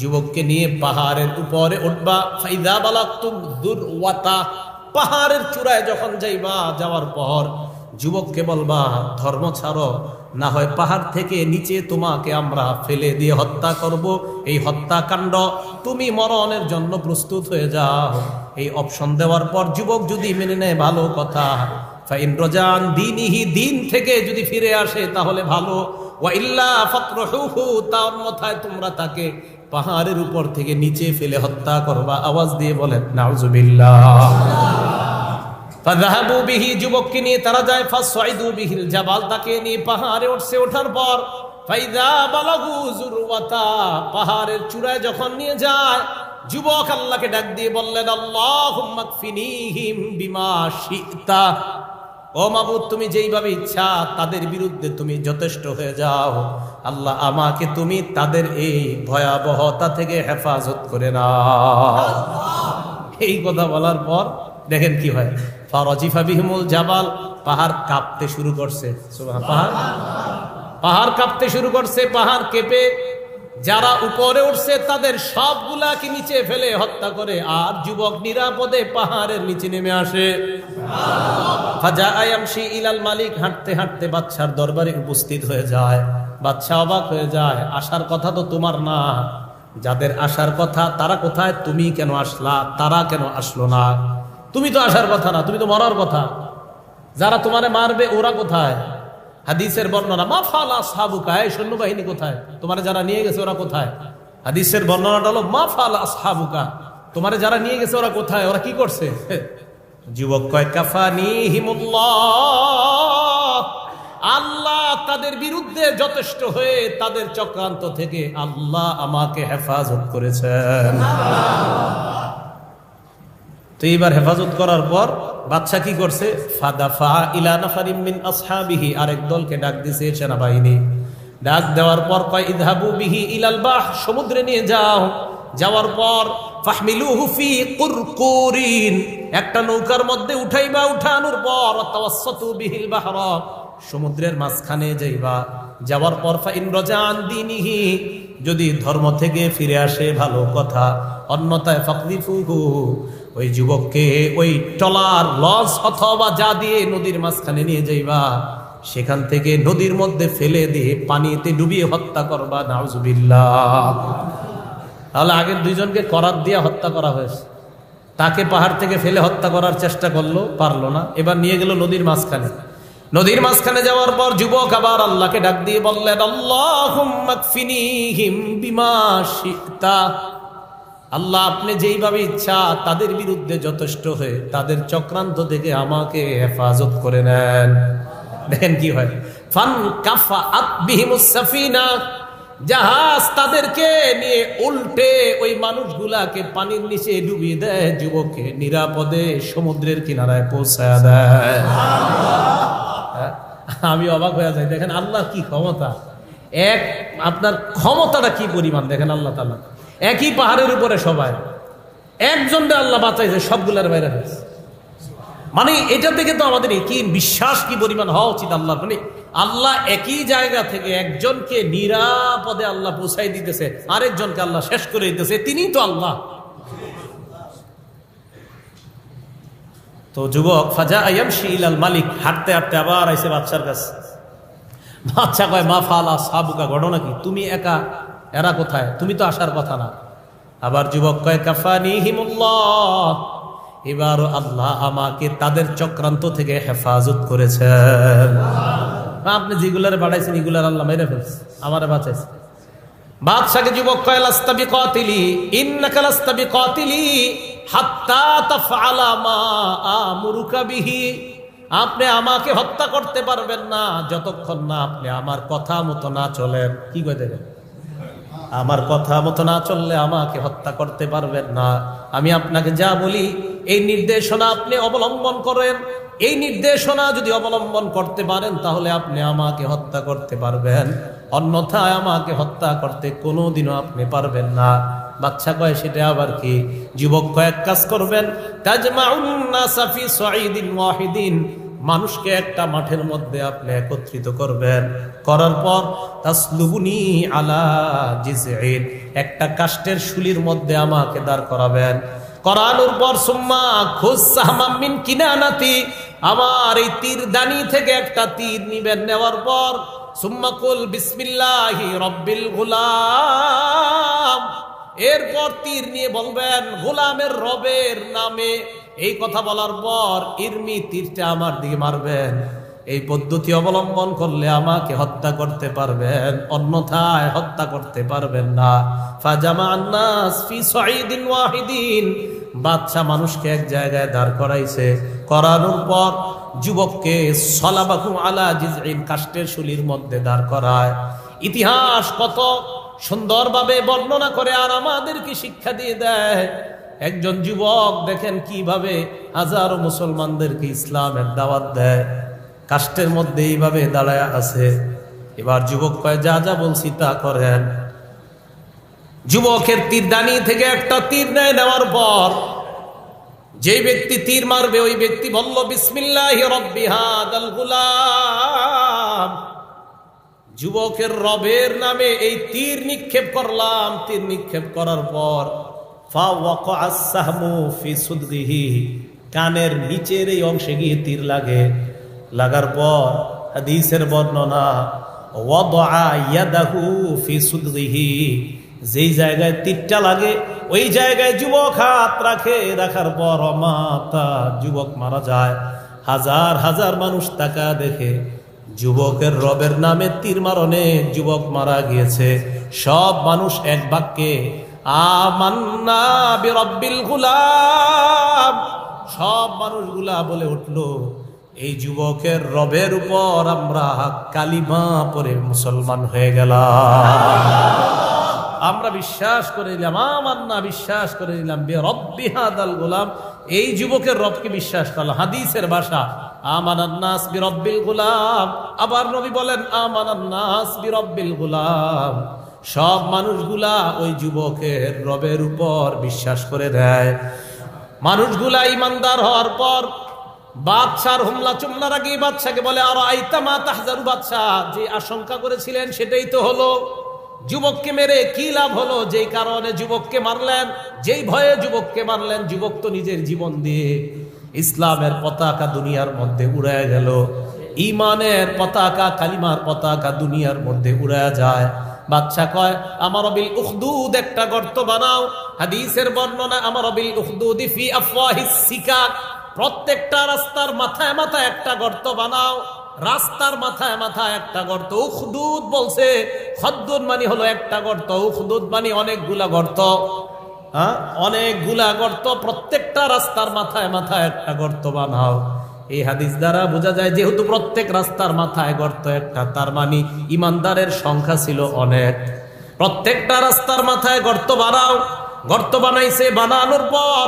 যুবককে নিয়ে পাহাড়ের উপরে উঠবা। ফাইযা বালাগতুম যুরওয়াতা, পাহাড়ের চূড়ায় যখন যাইবা, যাওয়ার পর যুবককে বলবা ধর্ম ছাড়ো, না হয় পাহাড় থেকে নিচে তোমাকে আমরা ফেলে দিয়ে হত্যা করব। এই হত্যাকাণ্ড তুমি মরণের জন্য প্রস্তুত হয়ে যাও। এই অপশন দেওয়ার পর যুবক যদি মেনে নেয় ভালো কথা, ফাইন রজান দীনিহি, দিন থেকে যদি ফিরে আসে তাহলে ভালো, ওয়া ইল্লা ফাতরহুহু, তার অন্যথায় তোমরা তাকে পাহাড়ের উপর থেকে নিচে ফেলে হত্যা করবা। আওয়াজ দিয়ে বলেন নাউজুবিল্লাহ। ফাযাহাবু বিহি, যুবককে নিয়ে তারা যায়। ফাসসাইদু বিহিল জাবাল, তাকে নিয়ে পাহাড়ে উঠছে। ওঠার পর ফাইদা বালাগু যুরওয়াতা, পাহাড়ের চূড়ায় যখন নিয়ে যায়, যুবক আল্লাহকে ডাক দিয়ে বললেন, আল্লাহুম্মা কফিনিহিম বিমা শি'তা, ও মাবুদ, তুমি যেইভাবে ইচ্ছা তাদের বিরুদ্ধে তুমি যথেষ্ট হয়ে যাও। আল্লাহ, আমাকে তুমি তাদের এই ভয়াবহতা থেকে হেফাজত করে নাও। এই কথা বলার পর দেখেন কি হয়, ফারাজিফা বিহিমুল জাবাল, পাহাড় কাঁপতে শুরু করছে। পাহাড় কাঁপতে শুরু করছে। পাহাড় কেঁপে যারা উপরে উঠছে তাদের সবগুলাকে নিচে ফেলে হত্যা করে, আর যুবক নিরাপদে পাহাড়ের নিচে নেমে আসে। ফাজাআ ইয়ামশি ইলাল মালিক, হাঁটতে হাঁটতে বাদশার দরবারে উপস্থিত হয়ে যায়। বাদশা অবাক হয়ে যায়, আসার কথা তো তোমার না, যাদের আসার কথা তারা কোথায়? তুমি কেন আসলা? তারা কেন আসলো না? তুমি তো আসার কথা না, তুমি তো মরার কথা। যারা তোমারে মারবে ওরা কোথায়? হাদিসের বর্ণনা, মা ফালা আসহাবুকা, এই সৈন্যবাহিনী কোথায়? তোমারে যারা নিয়ে গেছে ওরা কোথায়? হাদিসের বর্ণনাটা হলো মা ফালা আসহাবুকা, তোমারে যারা নিয়ে গেছে ওরা কোথায়? ওরা কি করছে? যুবক কয়, কাফানিহিমুল্লাহ, আল্লাহ তাদের বিরুদ্ধে যথেষ্ট হয়ে তাদের চক্রান্ত থেকে আল্লাহ আমাকে হেফাজত করেছেন। তো এইবার হেফাজত করার পর বাদশা কি করছে? ফাদাফা ইলা নাফারিম মিন আসহাবিহি, আরেক দলকে ডাক দিছে সেনাবাহিনী। ডাক দেওয়ার পর কয়, ইযহাবু বিহি ইলাল বাহ, সমুদ্রে নিয়ে যাও। যাওয়ার পর ফাহমিলুহু ফি কুরকুরিন, একটা নৌকার মধ্যে উঠাইবা। উঠানোর পর তাওয়াসসাতু বিহিল বাহরা, সমুদ্রের মাঝখানে যাইবা। যাওয়ার পর ফাইন রাজান দিনিহি, যদি ধর্ম থেকে ফিরে আসে ভালো কথা, অন্যথায় ফাকদিফুহু, ওই যুবককে ওই টলার লঞ্চ অথবা যা দিয়ে নদীর মাঝখানে নিয়ে যাইবা, সেখান থেকে নদীর মধ্যে ফেলে দিয়ে পানিতে ডুবিয়ে হত্যা করবা। নাউজুবিল্লাহ। তাহলে আগের দুইজনকে করাত দিয়ে হত্যা করা হয়েছে, তাকে পাহাড় থেকে ফেলে হত্যা করার চেষ্টা করলো, পারলো না। এবার নিয়ে গেল নদীর মাঝখানে। নদীর মাঝখানে যাওয়ার পর যুবক আবার আল্লাহকে ডাক দিয়ে বললেন, আল্লাহুম্মা কফিনিহিম বিমা শি'তা, আল্লাহ আপনি যেইভাবে ইচ্ছা তাদের বিরুদ্ধে যথেষ্ট হয়ে তাদের চক্রান্ত থেকে আমাকে হেফাজত করে নেন। দেখেন কি হয়, ফান কাফাআত বিহিমুস সাফিনা, জাহাজ তাদেরকে নিয়ে উল্টে ওই মানুষগুলাকে পানির নিচে ডুবিয়ে দেয়, যুবককে নিরাপদে সমুদ্রের কিনারায় পৌঁছায় দেয়। আমি অবাক হয়ে যাই, দেখেন আল্লাহ কি ক্ষমতা, আপনার ক্ষমতাটা কি পরিমাণ দেখেন। আল্লাহ তাআলা একই পাহাড়ের উপরে সবাই, একজনটা আল্লাহ বাঁচাইছে, সবগুলার বাইরে হয়েছে। মানে এটা থেকে তো আমাদের কি বিশ্বাস কি পরিমাণ হওয়া উচিত আল্লাহ, মানে আল্লাহ একই জায়গা থেকে একজনকে নিরাপদে আল্লাহ পৌঁছাই দিতেছে, আরেকজনকে আল্লাহ শেষ করে দিতেছে, তিনিই তো আল্লাহ। তো যুবক ফাজা ইয়ামশি ইলাল মালিক, হাঁটতে হাঁটতে আবার আইসে বাদশার কাছে। বাদশা কয়, মা ফালা সাবুকা, ঘটনা কি? তুমি একা, এরা কোথায়? তুমি তো আসার কথা না। আবার যুবক কয়, কাফানিহিমুল্লাহ, এবারও আল্লাহ আমাকে তাদের চক্রান্ত থেকে হেফাজত করেছেন। আপনি যেগুলারে বাড়াইছেন এগুলার আল্লাহ মেরে ফেলছে, আমারে বাঁচাইছে। বাদশাকে যুবক কয়, লাস্তা বিকাতিলি, ইন্নাকা লাস্তা বিকাতিলি হাত্তা তাফআলা মা আমুরুকা বিহি, আপনি আমাকে হত্যা করতে পারবেন না যতক্ষণ না আপনি আমার কথা মতো না চলেন। কি কই দেখেন, আমার কথা মতো না চললে আমাকে হত্যা করতে পারবেন না। আমি আপনাকে যা বলি এই নির্দেশনা আপনি অবলম্বন করেন, এই নির্দেশনা যদি অবলম্বন করতে পারেন তাহলে আপনি আমাকে হত্যা করতে পারবেন, অন্যথায় আমাকে হত্যা করতে কোনোদিনও আপনি পারবেন না। বাচ্চা কয়, সেটা আবার কি? যুবক কয়েক কাজ করবেন, তাজমাউন নাসা ফি সাঈদিন ওয়াহিদিন, মানুষকে একটা মাঠের মধ্যে আপনি একত্রিত করবেন, করার পর তাসলুবুনি আলা জিজঈন, একটা কাষ্ঠের শুলির মধ্যে আমাকে দাঁড় করাবেন, করানোর পর সুম্মা খুসাহাম মিন কিনানাতি, আমার এই তীর দানি থেকে একটা তীর নিবেন, নেওয়ার পর সুম্মা কুল বিসমিল্লাহি রাব্বিল গুলাম, এরপর তীর নিয়ে বলবেন গোলামের রবের নামে। এই কথা বলার পর ইরমি, তীরটা আমার দিকে মারবেন। এই পদ্ধতি অবলম্বন করলে আমাকে হত্যা করতে পারবেন, অন্যথায় হত্যা করতে পারবেন না। ফাজামা আন-নাস ফি সাঈদিন ওয়াহিদিন, বাদশা মানুষকে এক জায়গায় দাঁড় করাইছে, করানোর পর যুবককে সলাবাহু আলা জিজইন কাষ্টের শুলির মধ্যে দাঁড় করায়। ইতিহাস কত সুন্দরভাবে বর্ণনা করে আর আমাদেরকে শিক্ষা দিয়ে দেয়। একজন যুবক দেখেন কিভাবে হাজারো মুসলমানদেরকে ইসলামের দাওয়াত দেয়, কাষ্টের মধ্যে এইভাবে দাঁড়ায় আছে। এবার যুবক কয়, যা যা বলছি তা করেন। যুবকের তীরদানি থেকে একটা তীর নেওয়ার পর যে ব্যক্তি তীর মারবে ওই ব্যক্তি বলল, বিসমিল্লাহি রাব্বি হাদাল গুলাম। যুবকের রবের নামে এই তীর নিক্ষেপ করলাম। তীর নিক্ষেপ করার পর ফাওয়াকা'আস সাহমু ফি সুদরিহি, কানের নিচের এই অংশে গিয়ে তীর লাগে। লাগার পর হাদিসের বর্ণনা, ওয়াদআ ইয়াদাহু ফি সুদরিহি, যেই জায়গায় তীরটা লাগে ওই জায়গায় যুবক হাত রাখে। রাখার পর মাতা, যুবক মারা যায়। হাজার হাজার মানুষ তাকা দেখে যুবকের রবের নামে তীর মারণে যুবক মারা গিয়েছে। সব মানুষ এক বাক্যে আমান্না বিরব্বিল গুলাম, সব মানুষগুলা বলে উঠলো, এই যুবকের রবের উপর আমরা কালিমা পড়ে মুসলমান হয়ে গেলাম। আমরা বিশ্বাস করে নিলাম, আমান্না বিশ্বাস করে নিলাম, বিরব্বি হাদাল গুলাম, এই যুবকের রবকে বিশ্বাস করলাম। হাদিসের ভাষা আমানান নাস বিরব্বিল গুলাম। আবার নবী বলেন আমানান নাস বিরব্বিল গুলাম। সব মানুষগুলা ওই যুবকের রবের উপর বিশ্বাস করে দেয়। মানুষগুলা ইমানদার হওয়ার পর বাদশার হুমলা চুমলার আগে বাদশাকে বলে, আর আইতামা তাহজারু, বাদশা যে আশঙ্কা করেছিলেন সেটাই তো হলো। যুবককে মেরে কি লাভ হলো? যেই কারণে যুবককে মারলেন, যেই ভয়ে যুবককে মারলেন, যুবক তো নিজের জীবন দিয়ে ইসলামের পতাকা দুনিয়ার মধ্যে উড়ায় গেল। ইমানের পতাকা, কালিমার পতাকা দুনিয়ার মধ্যে উড়ায় যায়। বাদশা কয়, আমার বিল উখদুদ, একটা গর্ত বানাও। হাদিসের বর্ণনা, আমার বিল উখদুদি ফি আফওয়াহিস সিকাক, প্রত্যেকটা রাস্তার মাথায় মাথায় একটা গর্ত বানাও। রাস্তার মাথায় মাথায় একটা গর্ত। উখদুদ বলছে, খদ্দুদ মানে হলো একটা গর্ত, উখদুদ মানে অনেকগুলা গর্ত। অনেকগুলা গর্ত, প্রত্যেকটা রাস্তার মাথায় মাথায় একটা গর্ত বানাও। এই হাদিস দ্বারা বোঝা যায় যেহেতু প্রত্যেক রাস্তার মাথায় গর্ত একটা, তার মানে ইমানদারের সংখ্যা ছিল অনেক। প্রত্যেকটা রাস্তার মাথায় গর্ত বানাও। গর্ত বানাইছে, বানানোর পর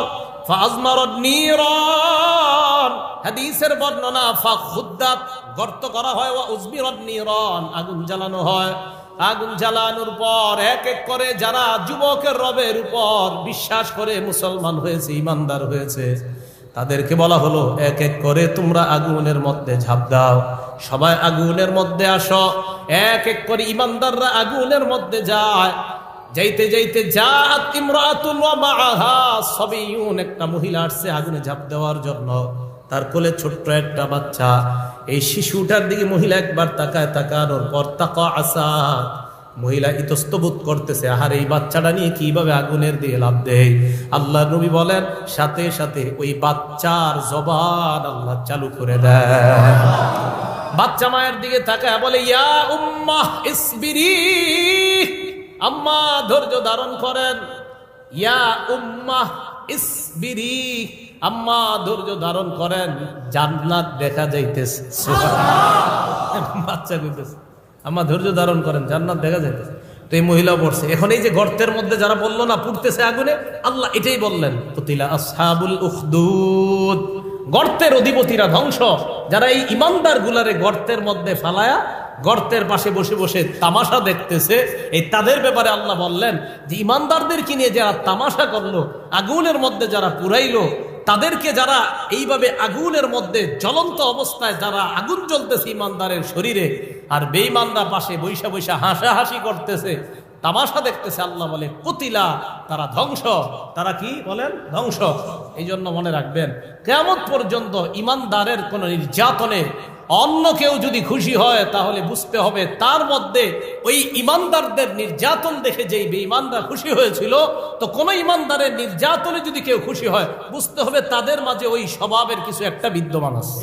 ফাজমারত নিরান, হাদিসের বর্ণনা ফাখুদ্দাত, গর্ত করা হয়, ওয়া উজবিরত নিরান, আগুন জ্বালানো হয়। আগুন জ্বালানোর পর এক এক করে যারা যুবকের রবের উপর বিশ্বাস করে মুসলমান হয়েছে, ইমানদার হয়েছে, তাদেরকে বলা হলো এক এক করে তোমরা আগুনের মধ্যে ঝাঁপ দাও। সবাই আগুনের মধ্যে আসো। এক এক করে ইমানদাররা আগুনের মধ্যে যায়। যাইতে যাইতে জাত ইমরাতুন ওয়া মাআহা সাবিয়ুন, একটা মহিলা আসছে আগুনে ঝাঁপ দেওয়ার জন্য। তার কোলে ছোট্ট একটা বাচ্চা। এই শিশুটার দিকে মহিলা একবার তাকায়, তাকানোর পর তাকা আসা, মহিলা ইতস্তবোধ করতেছে, আহার এই বাচ্চাটা নিয়ে কিভাবে আগুনের দিয়ে লাভ দেয়। আল্লাহ নবী বলেন, সাথে সাথে ওই বাচ্চার জবান আল্লাহ চালু করে দেয়। বাচ্চা মায়ের দিকে তাকায় বলে, ইয়া উম্মাহ ইসবিরি, আম্মা ধৈর্য ধারণ করেন। ইয়া উম্মাহ ইসবিরি, আম্মা ধৈর্য ধারণ করেন, জান্নাত দেখা যাইতেছে। বাচ্চা কইতেছে, আম্মা ধৈর্য ধারণ করেন, জান্নাত দেখা যাইতেছে। তো এই মহিলা পড়ছে। এখন এই যে গর্তের মধ্যে যারা বললো না পুড়তেছে আগুনে, আল্লাহ এটাই বললেন, কুতিলা আসহাবুল উখদুদ, গর্তের অধিপতিরা ধ্বংস। যারা এই ইমানদার গুলারে গর্তের মধ্যে ফালায়া গর্তের পাশে বসে বসে তামাশা দেখতেছে, এই তাদের ব্যাপারে আল্লাহ বললেন যে ইমানদারদেরকে নিয়ে যারা তামাশা করলো, আগুনের মধ্যে যারা পুরাইলো, তাদেরকে যারা এইভাবে আগুনের মধ্যে জ্বলন্ত অবস্থায় যারা আগুন জ্বলতেছে ইমানদারের শরীরে, আর বেঈমানরা পাশে বৈশা বৈশা হাসাহাসি করতেছে, তামাশা দেখতেছে, আল্লাহ বলে কুতিলা, তারা ধ্বংস। তারা কি বলেন? ধ্বংস। এই জন্য মনে রাখবেন, কিয়ামত পর্যন্ত ইমানদারের কোন নির্যাতনে অন্য কেউ যদি খুশি হয় তাহলে বুঝতে হবে তার মধ্যে ওই ইমানদারদের নির্যাতন দেখে যেই বেঈমানরা খুশি হয়েছিল, তো কোন ইমানদারের নির্যাতনে যদি কেউ খুশি হয় বুঝতে হবে তাদের মাঝে ওই স্বভাবের কিছু একটা বিদ্যমান আছে।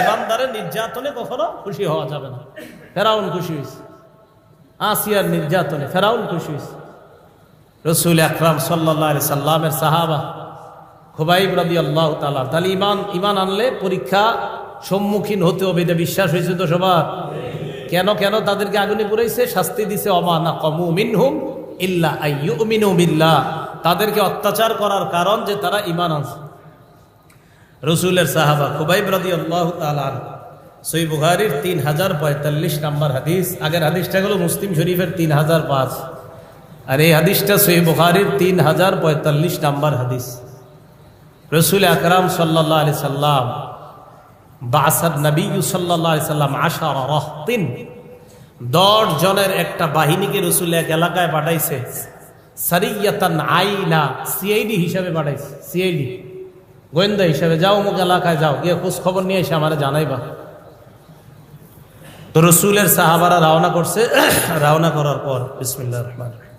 ইমানদারের নির্যাতনে কখনো খুশি হওয়া যাবে না। ফেরাউন খুশি হয়েছে, আসিয়ার নির্যাতনে ফেরাউন খুশি হয়েছে। রাসূল আকরাম সাল্লাল্লাহু আলাইহি সাল্লামের সাহাবা খুবাইব রাদিয়াল্লাহু তাআলা। তাহলে ইমান আনলে পরীক্ষা সম্মুখীন হতে হবে, এটা বিশ্বাস হয়েছে তো সবার? কেন কেন তাদেরকে আগুনে পুরাইছে, শাস্তি দিছে, ওমা নাকামু মিনহুম ইল্লা আইয়ুমিনু বিল্লাহ, তাদেরকে অত্যাচার করার কারণ যে তারা ঈমান আনছে। রাসূলের সাহাবা খুবাইব রাদিয়াল্লাহু তাআলা, সহিহ বুখারীর 3045 নম্বর হাদিস। আগের হাদিসটা হলো মুসলিম শরীফের 3005, আর এই হাদিসটা সহিহ বুখারীর 3045 নম্বর হাদিস। রাসূল আকরাম সাল্লাল্লাহু আলাইহি সাল্লাম বাসাদ নবী সাল্লাল্লাহু আলাইহি সাল্লাম 10 রাহতিন, 10 জনের একটা বাহিনীকে রাসূল এক এলাকায় পাঠাইছে। সারিয়াতান আইনা, সিআইডি হিসাবে পাঠাইছে, সিআইডি গোয়েন্দা হিসাবে, যাও অমুক এলাকায় যাও, গিয়ে খোঁজ খবর নিয়ে এসে আমারে জানাইবা। তো রাসূলের সাহাবারা রওনা করছে। রওনা করার পর বিসমিল্লাহির রহমানির রহিম,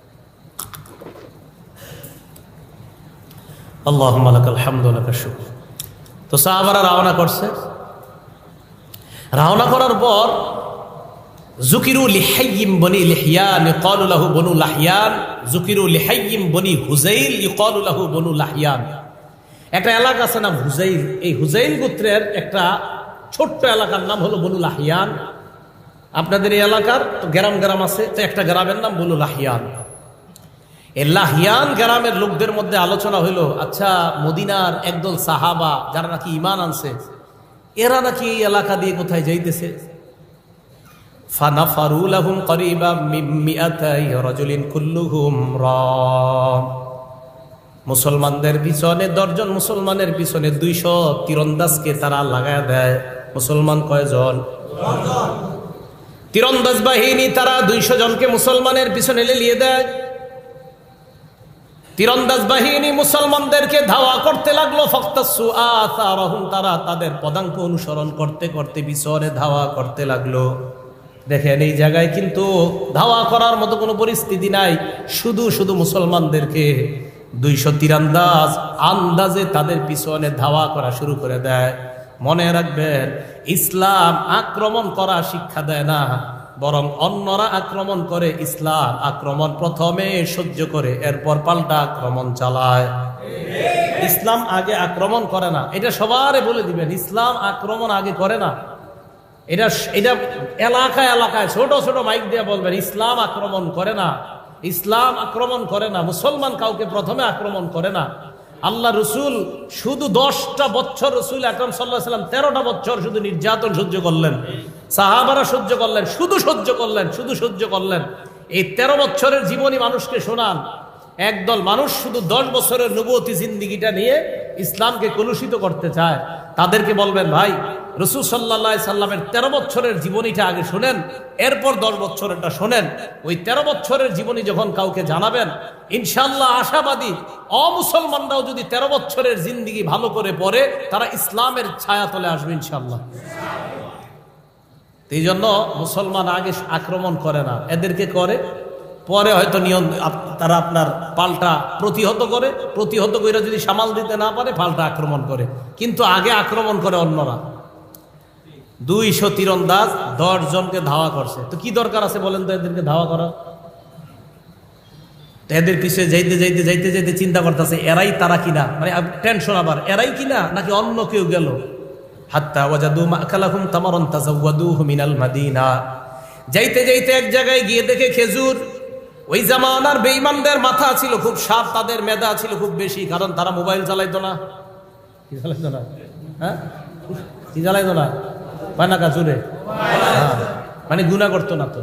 আল্লাহুম্মা লাকাল হামদু ওয়া লাকাশ শুকর। তো সাহাবারা রওনা করছে। রওনা করার পর যুকিরু লিহাইয়িম বনি লিহয়ান ইকালু লাহু বনু লাহয়ান, যুকিরু লিহাইয়িম বনি হুযাইল ইকালু লাহু বনু লাহয়ান। একটা এলাকা আছে নাম হুযাইল, এই হুযাইল গোত্রের একটা ছোট্ট এলাকার নাম হলো বনু লাহয়ান। আপনাদের এই এলাকার তো গ্রাম আছে, তো একটা গ্রামের নাম বনু লাহয়ান। এই লাহয়ান গ্রামের লোকদের মধ্যে আলোচনা হইল, আচ্ছা মদিনার একদল সাহাবা যারা নাকি ঈমান আনছে, এরা নাকি এই এলাকা দিয়ে কোথায় যাইতেছে। ফানাফারু লাহুম করিবাম মিন মিআতাই রাজুলিন কুল্লুহুম রাম, মুসলমানদের পিছনে 10 জন মুসলমানের পিছনে 200 তীরন্দাজকে তারা লাগায় দেয়। মুসলমান কয়জন? 10 জন। তীরন্দাজ বাহিনী তারা 200 জনকে মুসলমানের পিছনে লেলিয়ে দেয়। তীরন্দাজ বাহিনী মুসলমানদেরকে ধাওয়া করতে লাগলো। ফাক্তাসু আসারহুম, তারা তাদের পদাঙ্ক অনুসরণ করতে করতে পিছনে ধাওয়া করতে লাগলো। দেখেন এই জায়গায় কিন্তু ধাওয়া করার মতো কোনো পরিস্থিতি নাই, শুধু শুধু মুসলমানদেরকে 200 তীরন্দাজ আন্দাজে তাদের পিছনে ধাওয়া করা শুরু করে দেয়। মনে রাখবেন, ইসলাম আক্রমণ করা শিক্ষা দেয় না, বরং অন্যরা আক্রমণ করে, ইসলাম আক্রমণ প্রথমে সহ্য করে এরপর পাল্টা আক্রমণ চালায়। ইসলাম আগে আক্রমণ করে না, এটা সবারে বলে দিবেন। ইসলাম আক্রমণ আগে করে না, এটা এলাকায় এলাকায় ছোট ছোট মাইক দিয়ে বলবেন, ইসলাম আক্রমণ করে না, ইসলাম আক্রমণ করে না। মুসলমান কাউকে প্রথমে আক্রমণ করে না। আল্লাহ রসুল শুধু 10টা বছর, রসুল আকরাম সাল্লাল্লাহু আলাইহি ওয়াসাল্লাম 13টা বছর শুধু নির্যাতন সহ্য করলেন, সাহাবারা সহ্য করলেন, শুধু সহ্য করলেন। এই 13 বছরের জীবনী মানুষকে শোনান। একদল মানুষ শুধু 10 বছরের নবুয়তি জিন্দেগিটা নিয়ে ইসলামকে কলুষিত করতে চায়, তাদেরকে বলবেন, ভাই রাসূল সাল্লাল্লাহু আলাইহি সাল্লামের 13 বছরের জীবনীটা আগে শোনেন, এরপর 10 বছরেরটা শোনেন। ওই 13 বছরের জীবনী যখন কাউকে জানাবেন, ইনশাআল্লাহ আশাবাদী অমুসলমানরাও যদি 13 বছরের জিন্দেগি ভালো করে পড়ে, তারা ইসলামের ছায়া তলে আসবে ইনশাআল্লাহ। এই জন্য মুসলমান আগে আক্রমণ করে না, এদেরকে করে, পরে হয়তো নিয়ম তারা আপনার পাল্টা প্রতিহত করে যদি সামাল দিতে না পারে পাল্টা আক্রমণ করে, কিন্তু আগে আক্রমণ করে অন্যরা। 200 তীরন্দাজ 10 জনকে ধাওয়া করছে, তো কি দরকার আছে বলেন তো এদেরকে ধাওয়া করা? এদের পিছিয়ে যাইতে চিন্তা করতেছে এরাই তারা কিনা, মানে টেনশন আবার এরাই কিনা নাকি অন্য কেউ গেল। হাত্তা ওয়াজাদু মা'কালাহুম তামারান তাযাওয়াদুহু মিনাল মাদিনা, যাইতে এক জায়গায় গিয়ে দেখে খেজুর। ওই জামানার বেঈমানদের মাথা ছিল খুব সাপ, তাদের মেধা ছিল খুব বেশি, কারণ তারা মোবাইল চালাইতো না। কি চালাইতো না? হ্যাঁ, কি চালাইতো না? বানাকা চুরে, মানে গুনাহ করতো না, তো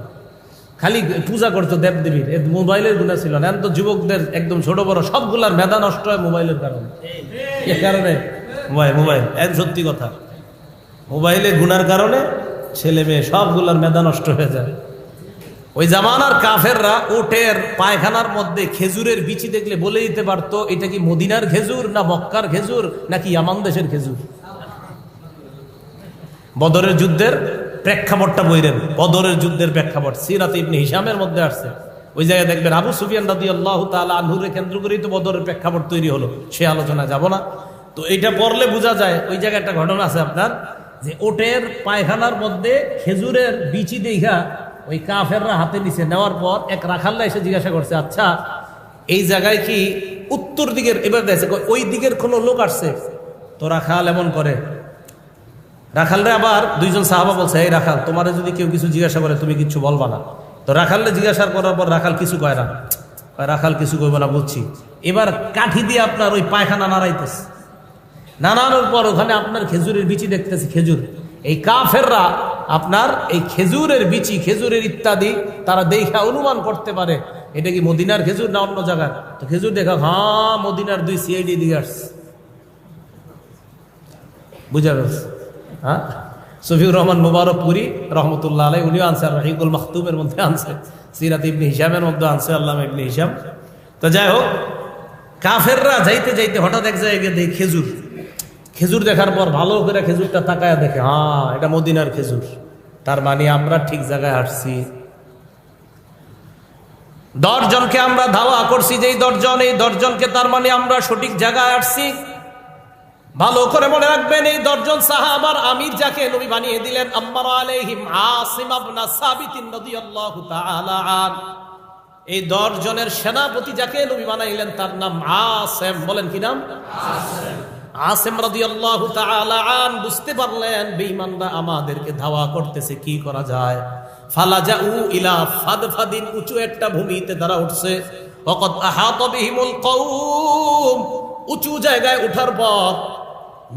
খালি পূজা করতো দেবদেবীর। মোবাইলের গুনাহ ছিল না। তো যুবকদের একদম ছোট বড় সবগুলার মেধা নষ্ট হয় মোবাইলের কারণে। এ কারণে মোবাইল সত্যি কথা, মোবাইলে গুনার কারণে ছেলে মেয়ে সবগুলার মেধা নষ্ট হয়ে যায়। ওই জামানার কাফেররা উটের পায়খানার মধ্যে খেজুরের বিচি দেখলে বলে দিতে পারতো এটা কি মদিনার খেজুর না মক্কার খেজুর নাকি ইয়ামান দেশের খেজুর। বদরের যুদ্ধের প্রেক্ষাপটটা বইরেন, বদরের যুদ্ধের প্রেক্ষাপট সিরাত ইবনে হিশামের মধ্যে আসছে। ওই জায়গায় দেখবেন আবু সুফিয়ান রাদিয়াল্লাহু তাআলা আনহুকে কেন্দ্র করেই তো বদরের প্রেক্ষাপট তৈরি হলো, সে আলোচনা যাব না। তো এটা পড়লে বোঝা যায় ওই জায়গায় একটা ঘটনা আছে আপনার, যে ওটের পায়খানার মধ্যে খেজুরের বিচি দেখা ওই কাফেররা হাতে নিচে নেওয়ার পর এক রাখাল্লা এসে জিজ্ঞাসা করছে, আচ্ছা এই জায়গায় কি উত্তর দিকের, এবার দেখছে ওই দিকের কোনো লোক আসছে, তো রাখাল এমন করে। রাখালরে আবার দুইজন সাহাবা বলছে, এই রাখাল, তোমারে যদি কেউ কিছু জিজ্ঞাসা করে তুমি কিছু বলবা না। তো রাখালরে জিজ্ঞাসা করার পর রাখাল কিছু কয় না, রাখাল কিছু কইব না বুঝছি। এবার কাঠি দিয়ে আপনার ওই পায়খানা নাড়াইতেছে, নাড়ানোর পর ওখানে আপনার খেজুরের বিচি দেখতেছি, খেজুর। এই কাফেররা আপনার এই খেজুরের বিচি, খেজুরের ইত্যাদি তারা দেখা অনুমান করতে পারে এটা কি মদিনার খেজুর না অন্য জায়গার। তো খেজুর দেখা, হ্যাঁ মদিনার 2 CID দিয়ে আসছে, বুঝা গেছে। হ্যাঁ, শফিউর রহমান মুবারকপুরি রহমতুল্লাহ আলাই উনিও আনছে, রহিকুল মাখতুমের মধ্যে আনছে, সিরাত ইবনে হিশামের মধ্যে আনছে, আল্লামা ইবনে হিশাম। তো যাই হোক, কাফেররা যাইতে যাইতে হঠাৎ এক জায়গায় দেখে খেজুর, খেজুর দেখার পর ভালো করে খেজুরটা তাকায় দেখে, হ্যাঁ এটা মদিনার খেজুর, তার মানে আমরা ঠিক জায়গায় আসছি। 10 জনকে আমরা ধাওয়া করছি, যেই 10 জন, এই 10 জনকে, তার মানে আমরা সঠিক জায়গায় আসছি। ভালো করে মনে রাখবেন, এই 10 জন সাহাবার আমির যাকে নবী বানিয়ে দিলেন, আম্মার আলাইহিম আসিম ইবনে সাবিত রাদিয়াল্লাহু তাআলা আন, এই 10 জনের সেনাপতি যাকে নবী বানাইলেন তার নাম আসিম। বলেন কি নাম? আসিম। আসিম রাদিয়াল্লাহু তাআলা আন বুঝতে পারলেন বেঈমানরা আমাদেরকে ধাওয়া করতেছে, কি করা যায়। ফালাজাউ ইলা ফাদফাদিন, উঁচু একটা ভূমিতে তারা উঠছে। ওয়াকাদ আহাতা বিহিমুল কওম, উঁচু জায়গায় ওঠার পর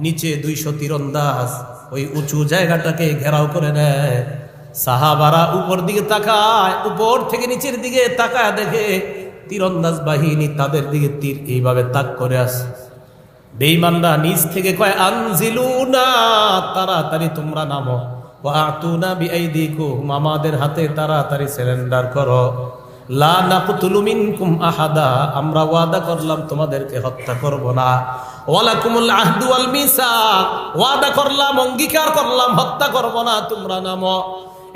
নিচে 200 তীরন্দাজ ওই উঁচু জায়গাটাকে ঘেরাও করে নেয়। সাহাবারা উপর দিকে তাকায়, উপর থেকে নিচের দিকে তাকায় দেখে তীরন্দাজ বাহিনী তাদের দিকে তীর এইভাবে তাক করে আসে। বেঈমানরা নিচ থেকে কয়, আনজিলুনা, তাড়াতাড়ি তোমরা নামো, ওয়া আতুনা বিআইদিকুম, আমাদের হাতে তাড়াতাড়ি সারেন্ডার করো। লা নাকতুলু মিনকুম আহাদা, আমরা ওয়াদা করলাম তোমাদেরকে হত্যা করব না। ওয়ালাকুমুল আহদু ওয়াল মিসাক, ওয়াদা করলাম, অঙ্গীকার করলাম হত্যা করব না, তোমরা নামো।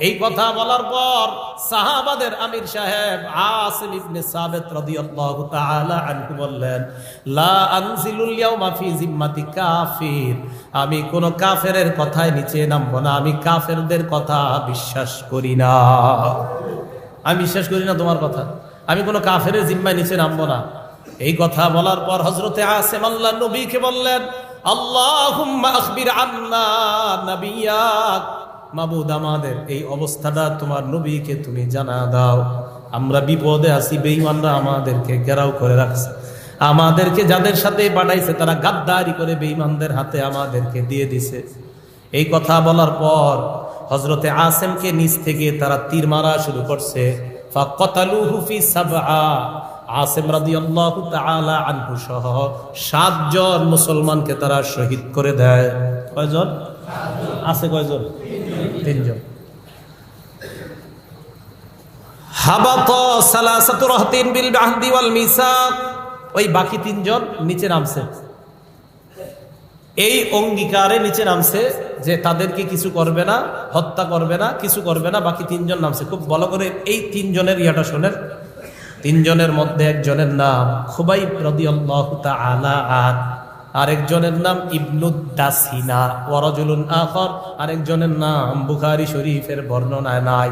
এই কথা বলার পর সাহাবাদের আমির সাহেব আসিম ইবনে সাবিত রাদিয়াল্লাহু তাআলা আনহু বললেন, লা আনজিলুল ইয়াউমা ফি জিম্মাতি কাফির, আমি কোন কাফেরের কথায় নিচে নামবো না, আমি কাফেরদের কথা বিশ্বাস করি না। আমি বিশ্বাস করি না তোমার কথা, আমি কোনো কাফেরের জিম্মায় নিচে নামবো না। এই কথা বলার পর হযরতে আসিম আল্লাহর নবীকে বললেন, আল্লাহুম্মা আখবির আন্না নাবিয়াক, মাবুদ আমাদের এই অবস্থাটা তোমার নবীকে তুমি জানা দাও, আমরা বিপদে আছি, বেঈমানরা আমাদেরকে ঘেরাও করে রাখছে, আমাদেরকে যাদের সাথে পাঠাইছে তারা গাদ্দারি করে বেঈমানদের হাতে আমাদেরকে দিয়ে দিছে। এই কথা বলার পর হযরতে আসিমকে নিচ থেকে তারা তীর মারা শুরু করছে। ফাকাতালুহু ফি সাবআ, আসিম রাদিয়াল্লাহু তাআলা আনহু সহ 7 জন মুসলমানকে তারা শহীদ করে দেয়। কয়জন আছে? কয়জন? 3 জন। হাবাতা সালাসাতু রাহতিন বিল আহদি ওয়াল মিসাক, ওই বাকি 3 জন নিচে নামছে, এই অঙ্গীকারে নিচে নামছে যে তাদেরকে কিছু করবে না, হত্যা করবে না, কিছু করবে না। বাকি 3 জন নামছে। খুব ভালো করে এই 3 জনের ইয়াটা শোনেন। 3 জনের মধ্যে একজনের নাম খুবাইব রাদিয়াল্লাহু তাআলা আন, আরেকজনের নাম ইবনুদ দাসিনা, ওয়া রাজুলুন আখর, আরেকজনের নাম বুখারী শরীফের বর্ণনায় নাই।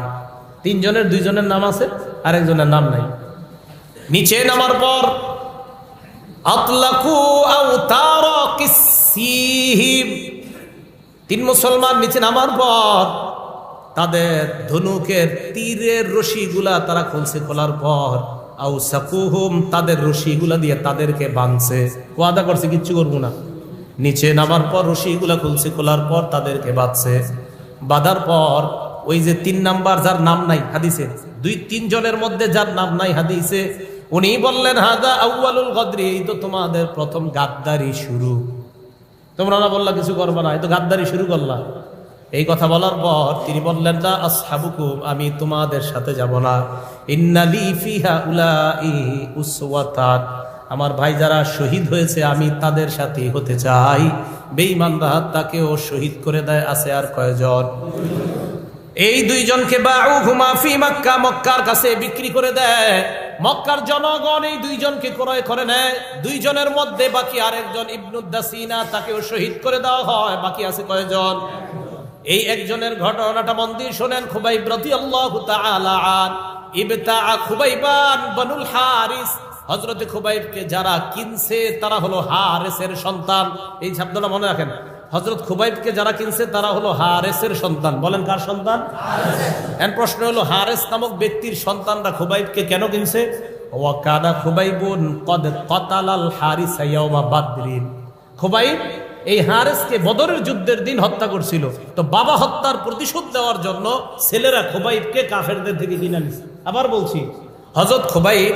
3 জনের 2 জনের নাম আছে, আরেকজনের নাম নাই। নিচে নামার পর আতলাকু আওতারা কিসসিহিম, 3 মুসলমান নিচে নামার পর তাদের ধনুকের তীরের রশিগুলা তারা খুলছে, খোলার পর আও সাকুহুম, তাদের রশিগুলা দিয়ে তাদেরকে বাঁধছে, ওয়াদা করছে কিচ্ছু করবো না। নিচে নামার পর রশিগুলা খুলছে, খোলার পর তাদেরকে বাঁধছে। বাঁধার পর ওই যে 3 নাম্বার যার নাম নাই হাদিসে, 2-3 জনের মধ্যে যার নাম নাই হাদিসে, উনি বললেন, হাদা আউয়ালুল গদরি, এই তো তোমাদের প্রথম গাদ্দারি শুরু, তোমরা না বললা কিছু করবা না, এই তো গাদ্দারি শুরু করলা। এই কথা বলার পর তিনি বললেন, না আসহাবুকুম, আমি তোমাদের সাথে যাব না। ইন্নালি ফিহা উলাই উসওয়াতান, আমার ভাই যারা শহীদ হয়েছে আমি তাদের সাথে হতে চাই। বেঈমানরা তাকেও শহীদ করে দেয়। আছে আর কয়জন? এই 2 জনকে বাউহুমা ফি মক্কা, মক্কার কাছে বিক্রি করে দেয়। মক্কার জনগণ এই 2 জনকে ক্রয় করে নেয়। 2 জনের মধ্যে বাকি আরেকজন ইবনুদ দাসিনা, তাকেও শহীদ করে দেওয়া হয়। বাকি আছে কয়জন? এই একজনের ঘটনাটা মন দিয়ে শোনেন। খুবাইব রাদিয়াল্লাহু তাআলা আন ইবতাআ খুবাইবান বানুল হারিস, হযরতে খুবাইবকে যারা কিনছে তারা হলো হারেসের সন্তান। এই শব্দটা মনে রাখেন, হযরত খুবাইবকে যারা কিনছে তারা হলো হারেসের সন্তান। বলেন কার সন্তান? এখন প্রশ্ন হলো, হারেস নামক ব্যক্তির সন্তানরা খুবাইবকে কেন কিনছে? ওয়া কানা খুবাইবুন কদ কাতালাল হারিস ইয়াওমা বাদরিন। খুবাইব এই হারেসকে বদরের যুদ্ধের দিন হত্যা করছিল, তো বাবা হত্যার প্রতিশোধ দেওয়ার জন্য ছেলেরা খুবাইবকে কাফেরদের থেকে কিনে নিছে। আবার বলছি, হযরত খুবাইব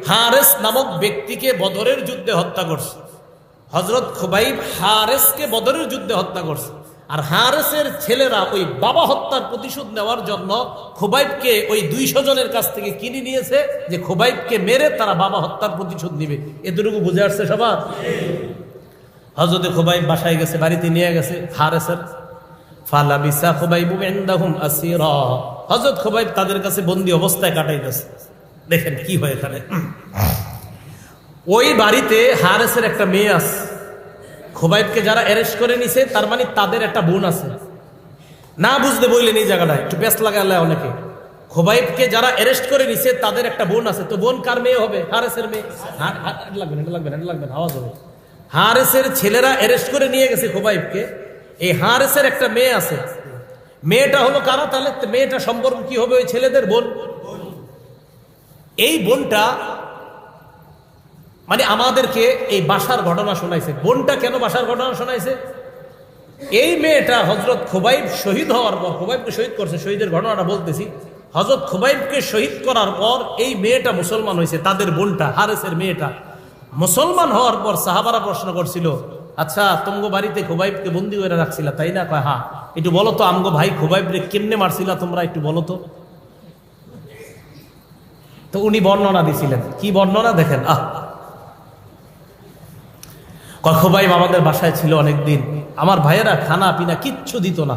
হারেস নামক ব্যক্তিকে বদরের যুদ্ধে হত্যা করছে। হযরত খুবাইব হারেসকে বদরের যুদ্ধে হত্যা করছে, আর হারেসের ছেলেরা ওই বাবা হত্যার প্রতিশোধ নেওয়ার জন্য খুবাইবকে ওই 200 জনের কাছ থেকে কিনে নিয়েছে, যে খুবাইবকে মেরে তারা বাবা হত্যার প্রতিশোধ নিবে। এতটুকু বুঝে আসছে সবার? হযরত খুবাইব বাসায় গেছে, বাড়িতে নিয়ে গেছে হারেসের। ফালাবিসা খুবাইবু ইনদাহুম আসীরা। হযরত খুবাইব তাদের কাছে বন্দী অবস্থায় কাটাইতেছে। দেখেন কি হয় এখানে। ওই বাড়িতে হারেসের একটা মেয়ে আছে। খুবাইবকে যারা অ্যারেস্ট করে নিছে তার মানে তাদের একটা বোন আছে। না বুঝতে বললেন এই জায়গাটায় একটু ব্যস্ত লাগালে অনেকে। খুবাইবকে যারা অ্যারেস্ট করে নিছে তাদের একটা বোন আছে, তো বোন কার মেয়ে হবে? হারেসের মেয়ে। লাগবেন আওয়াজ হবে। হারেসের ছেলেরা অ্যারেস্ট করে নিয়ে গেছে খুবাইবকে। এই হারেসের একটা মেয়ে আছে, মেয়েটা হলো কারা? তাহলে মেয়েটা সম্পর্ক কি হবে? ওই ছেলেদের বোন। এই বোনটা মানে আমাদেরকে এই বাসার ঘটনা শোনাইছে। বোনটা কেন বাসার ঘটনা শোনাইছে? এই মেয়েটা হযরত খুবাইব শহীদ হওয়ার পর, খুবাইবকে শহীদ করছে, শহীদের ঘটনাটা বলতেছি। হযরত খুবাইবকে শহীদ করার পর এই মেয়েটা মুসলমান হয়েছে, তাদের বোনটা হারেসের মেয়েটা মুসলমান হওয়ার পর সাহাবারা প্রশ্ন করছিল, আচ্ছা তোমগো বাড়িতে খুবাইবকে বন্দী করে রাখছিলা তাই না? কয় হ্যাঁ। একটু বলো তো আমগো ভাই খুবাইবরে কেমনে মারছিলা তোমরা, একটু বলো তো। তো উনি বর্ণনা দিছিলেন। কি বর্ণনা দেখেন। খুবাইব আমাদের বাসায় ছিল অনেকদিন, আমার ভাইয়েরা খানা পিনা কিচ্ছু দিত না।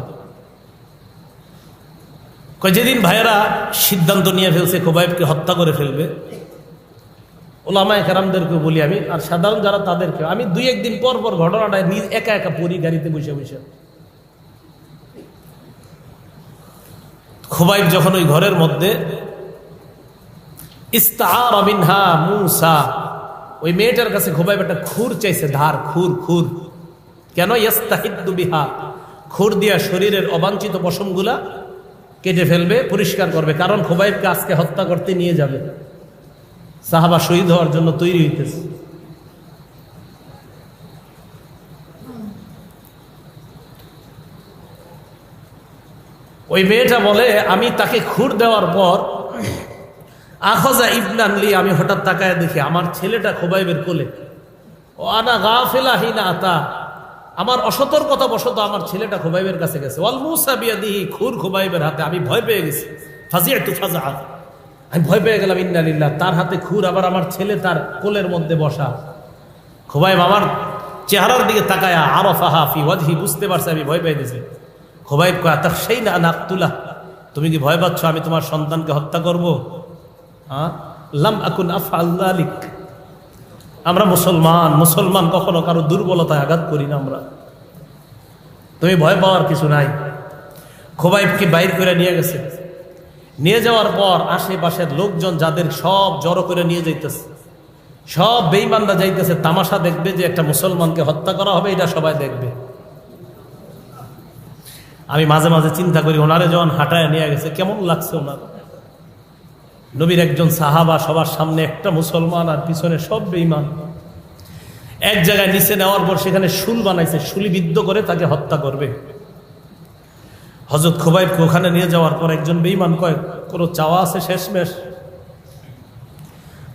যেদিন ভাইয়েরা সিদ্ধান্ত নিয়ে ফেলছে খুবাইবকে হত্যা করে ফেলবে, ওলামায়ে কেরামদেরকে বলি আমি, আর সাধারণ যারা তাদেরকে আমি 2-1 দিন পর পর ঘটনাটা একা একা পড়ি গাড়িতে বসে বসে। খুবাইব যখন ওই ঘরের মধ্যে ইস্তাআরা মিনহা মূসা, ওই মেয়েটার কাছে খুবাইব একটা খুর চাইছে, ধার খুর। কেন? ইস্তাহিদ্দু বিহা, খুর দিয়া শরীরের অবাঞ্ছিত পশমগুলা কেটে ফেলবে, পরিষ্কার করবে, কারণ খুবাইবকে আজকে হত্যা করতে নিয়ে যাবে। সাহাবা শহীদ হওয়ার জন্য তৈরি হইতেছে। ওই মেয়েটা বলে, আমি তাকে খুর দেওয়ার পর আখজা ইবনান লি, আমি হঠাৎ তাকায় দেখি আমার ছেলেটা খুবাইবের কোলে। ও আনা গাফিলা হিনা আতা, আমার অসতর্কতা বশত আমার ছেলেটা খুবাইবের কাছে গেছে। ওয়াল মূসা বিয়াদিহি, খুর খুবাইবের হাতে। আমি ভয় পেয়ে গেছি। ফাজিআতু ফাজআ, আমি ভয় পেয়ে গেলাম। ইন্না লিল্লাহ, তার হাতে খুর, আবার আমার ছেলে তার কোলের মধ্যে বসা। খুবাইব আমার চেহারার দিকে তাকায়া আরাফাহা ফি ওয়াজহি, বুঝতে পারছে আমি ভয় পেয়ে গেছি। খুবাইব কয় তাখশাইনা আন আকতুলা, তুমি কি ভয় পাচ্ছ আমি তোমার সন্তানকে হত্যা করব? লাম আকুন আফআল যালিক, আমরা মুসলমান কখনো কারো দুর্বলতায় আঘাত করি না আমরা, তুমি ভয় পাওয়ার কিছু নাই। খুবাইবকে বাইর করে নিয়ে গেছে। নিয়ে যাওয়ার পর আশেপাশের লোকজন যাদের সব জড়ো করে নিয়ে যাইতেছে, সব বেঈমানরা যাইতেছে তামাশা দেখবে যে একটা মুসলমানকে হত্যা করা হবে, এটা সবাই দেখবে। আমি মাঝে মাঝে চিন্তা করি, ওনারে যখন হাঁটায় নিয়ে গেছে কেমন লাগছে ওনার। নবীর একজন সাহাবা, সবার সামনে একটা মুসলমান আর পিছনে সব বেঈমান। এক জায়গায় নিচে নেওয়ার পর সেখানে শুল বানাইছে, শুলিবিদ্ধ করে তাকে হত্যা করবে। হযরত খুবাইবকে ওখানে নিয়ে যাওয়ার পর একজন বেঈমান কয়, কোনো চাওয়া আছে শেষমেশ?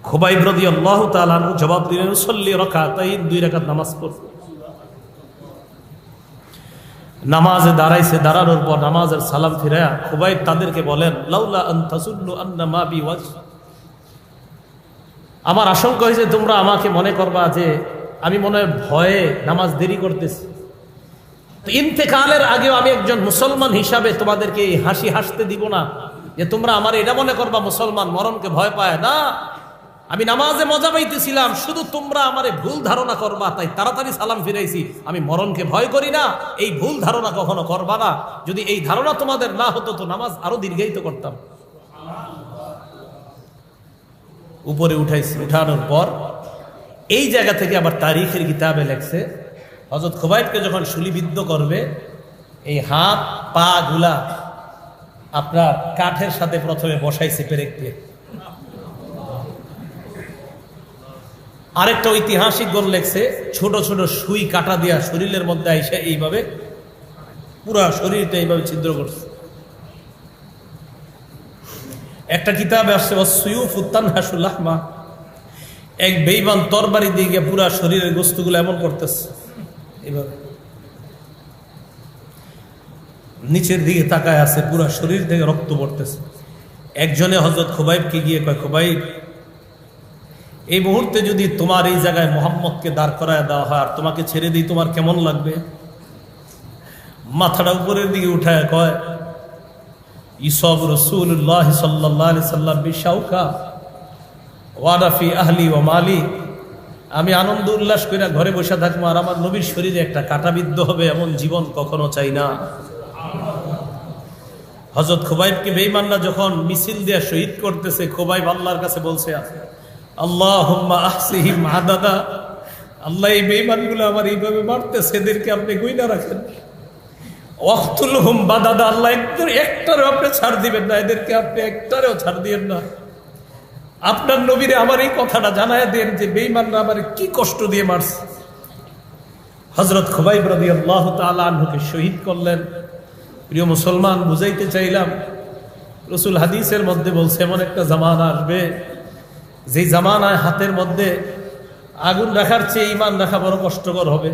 খুবাইব রাদিয়াল্লাহু তাআলা আনহু জবাব দিলেন, উসাল্লি রাকাতাইন, 2 রাকাত নামাজ পড়। নামাজে দাঁড়াইছে, দাঁড়ানোর পর নামাজের সালাম ফিরায়া খুবাইব তাদেরকে বলেন, লাউলা আন তাযুন্নু আন্না মা বি ওয়াজ, আমার আশঙ্কা হয়েছে তোমরা আমাকে মনে করবা যে আমি মনে হয় ভয়ে নামাজ দেরি করতেছি। তো ইন্তেকালের আগেও আমি একজন মুসলমান হিসাবে তোমাদেরকে এই হাসি হাসতে দিব না যে তোমরা আমার এটা মনে করবা মুসলমান মরণকে ভয় পায় না। আমি নামাজে মজা পাইতেছিলাম, শুধু তোমরা আমারে ভুল ধারণা করবা, তাই তাড়াতাড়ি সালাম ফিরাইছি। আমি মরণকে ভয় করি না, এই ভুল ধারণা কখনো করবা না। যদি এই ধারণা তোমাদের না হতো তো নামাজ আরো দীর্ঘায়িত করতাম। উপরে উঠাইছে। উঠানোর পর এই জায়গা থেকে আবার তারিখের কিতাবে লেখছে হযরত খুবাইবকে যখন শুলিবিদ্ধ করবে এই হাত পা গুলা আপনার কাঠের সাথে প্রথমে বসাইছে পেরেক দিয়ে। আরেকটা ঐতিহাসিক গণ লেখছে ছোট ছোট সুই কাটা দিয়া শরীরের মধ্যে আইসা এইভাবে পুরা শরীরটা এইভাবে ছিদ্র করছে। একটা কিতাবে আসছে ওয়াসুয়ুফুত্তানহাসুল্লাহমা, এক বেঈমান তরবারি দিয়ে গিয়ে পুরা শরীরের গোস্তগুলো এমন করতেছে এইভাবে, নিচের দিকে তাকায় আছে, পুরা শরীর থেকে রক্ত পড়তেছে। একজনে হযরত খুবাইবকে গিয়ে কয়, খুবাইব এই মুহূর্তে যদি তোমার এই জায়গায় মুহাম্মদকে দাঁড় করায় দেওয়া হয় আর তোমাকে ছেড়ে দিই তোমার কেমন লাগবে? মাথাটা উপরের দিকে উঠায় কয়, ইসব রাসূলুল্লাহ সাল্লাল্লাহু আলাইহি সাল্লাম বিশাউকা ওয়া রাফি আহলি ওয়া মালি, আমি আনন্দ উল্লাস করে ঘরে বসে থাকবো আর আমার নবীর শরীরে একটা কাঁটাবিদ্ধ হবে এমন জীবন কখনো চাই না। হযরত খুবাইবকে বেঈমানরা যখন মিছিল দিয়ে শহীদ করতেছে, খুবাইব আল্লাহর কাছে বলছে, আল্লাহুম্মা আহসিহিম আদাদা, আল্লাহ এই বেঈমানগুলো আমার এইভাবে মারতেছে, এদেরকে আপনি গুইনা রাখেন। ওয়াকতুলহুম বাদাদা, আল্লাহ একটারও আপনি ছাড় দিবেন না, এদেরকে আপনি একটারও ছাড় দিবেন না। আপনার নবীরে আমার এই কথাটা জানায় দেন যে বেঈমানরা আমার কি কষ্ট দিয়ে মারছে। হযরত খুবাইব রাদিয়াল্লাহু তাআলা আনহুকে শহীদ করলেন। প্রিয় মুসলমান, বুঝাইতে চাইলাম রাসূল হাদিসের মধ্যে বলছে এমন একটা জামানা আসবে যে জামানায় হাতের মধ্যে আগুন রাখার চেয়ে ঈমান রাখা বড় কষ্টকর হবে।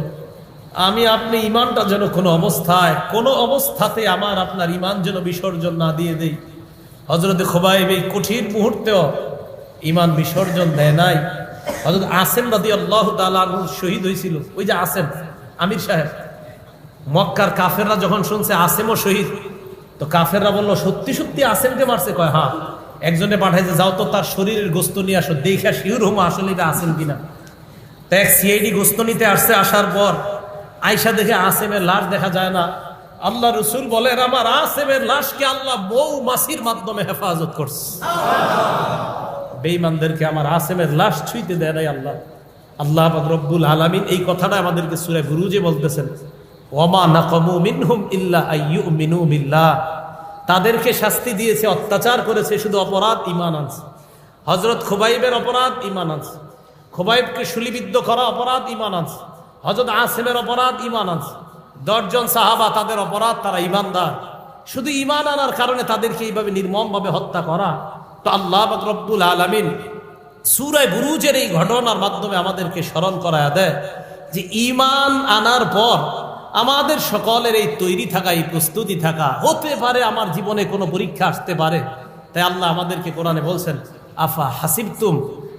আমি আপনি ঈমানটা যেন কোনো অবস্থাতে আমার আপনার ঈমান যেন বিসর্জন না দিয়ে দেই। হযরত খুবাইব এই কঠিন মুহূর্তেও ঈমান বিসর্জন দেয় নাই। হযরত আসেম রাদিয়াল্লাহু তাআলা আনহু শহীদ হয়েছিল। ওই যে আসেম আমির সাহেব, মক্কার কাফেররা যখন শুনছে আসেমও শহীদ, তো কাফেররা বলল সত্যি সত্যি আসেমকে মারছে? কয় হ্যাঁ। একজনে পাঠাইছে, যাও তো তার শরীরের গোস্ত নিয়ে আসো, দেখা শিওর হুম আসলে এটা আসেম কিনা। তো এক সিআইডি গোস্ত নিতে আসছে, আসার পর আয়সা দেখে আসেমের লাশ দেখা যায় না। আল্লাহ রসুল বলেন, আমার আসেমের লাশকে আল্লাহ মৌমাছির মাধ্যমে হেফাজত করছে। বেঈমানদেরকে আমার আসেমের লাশ ছুঁইতে দেয় নাই আল্লাহ। আল্লাহ পাক রব্বুল আলামিন এই কথাটা আমাদেরকে সূরা বুরুজে বলতেছেন, ওয়ামা নাকামু মিনহুম ইল্লা আইয়ুমিনু বিল্লাহ, তাদেরকে শাস্তি দিয়েছে, অত্যাচার করেছে, শুধু অপরাধ ঈমান আনছে। হযরত খুবাইবের অপরাধ ঈমান আনছে, খুবাইবকে শুলিবিদ্ধ করা অপরাধ ঈমান আনছে, হযরত আসেমের অপরাধ ঈমান আনছে। 10 জন সাহাবা তাদের অপরাধ, তারা ঈমানদার, শুধু ঈমান আনার কারণে তাদেরকে এইভাবে নির্মমভাবে হত্যা করা। তো আল্লাহ পাক রব্বুল আলামিন সূরা বুরুজের এই ঘটনার মাধ্যমে আমাদেরকে স্মরণ করায়া দেয় যে ঈমান আনার পর আমাদের সকলের এই তৈরি থাকা, এই প্রস্তুতি থাকা। হতে পারে আমার জীবনে কোনো পরীক্ষা আসতে পারে, তাই আল্লাহ আমাদেরকে কোরআনে বলছেন, আফা হাসিবতুম,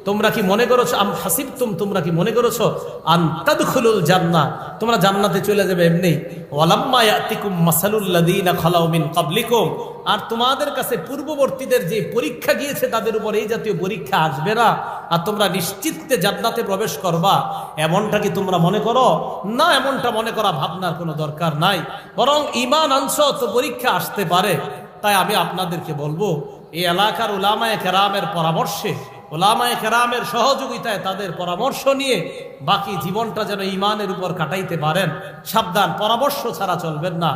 তোমরা কি মনে করেছো, আম হাসিবতুম, তোমরা কি মনে করেছো, আন তাদখুলুল জান্নাহ, তোমরা জান্নাতে চলে যাবে এমনি। ওয়ালাম্মা ইয়াতিকুম মাসালুল লাযীনা খালাউ মিন ক্বাবলিকুম, আর তোমাদের কাছে পূর্ববর্তীদের যে পরীক্ষা গিয়েছে তাদের উপর এই জাতীয় পরীক্ষা আসবে না, আর তোমরা নিশ্চিন্তে জান্নাতে প্রবেশ করবা, এমনটা কি তোমরা মনে করো? না, এমনটা মনে করা ভাবনার কোনো দরকার নাই। বরং ঈমান আনছো তো পরীক্ষা আসতে পারে। তাই আমি আপনাদেরকে বলবো, এই এলাকার উলামায়ে কেরামের পরামর্শে, উলামায়ে কেরামের সহযোগিতায়, তাদের পরামর্শ নিয়ে বাকি জীবনটা যেন ঈমানের উপর কাটাইতে পারেন। সাবধান, পরামর্শ ছাড়া চলবেন না,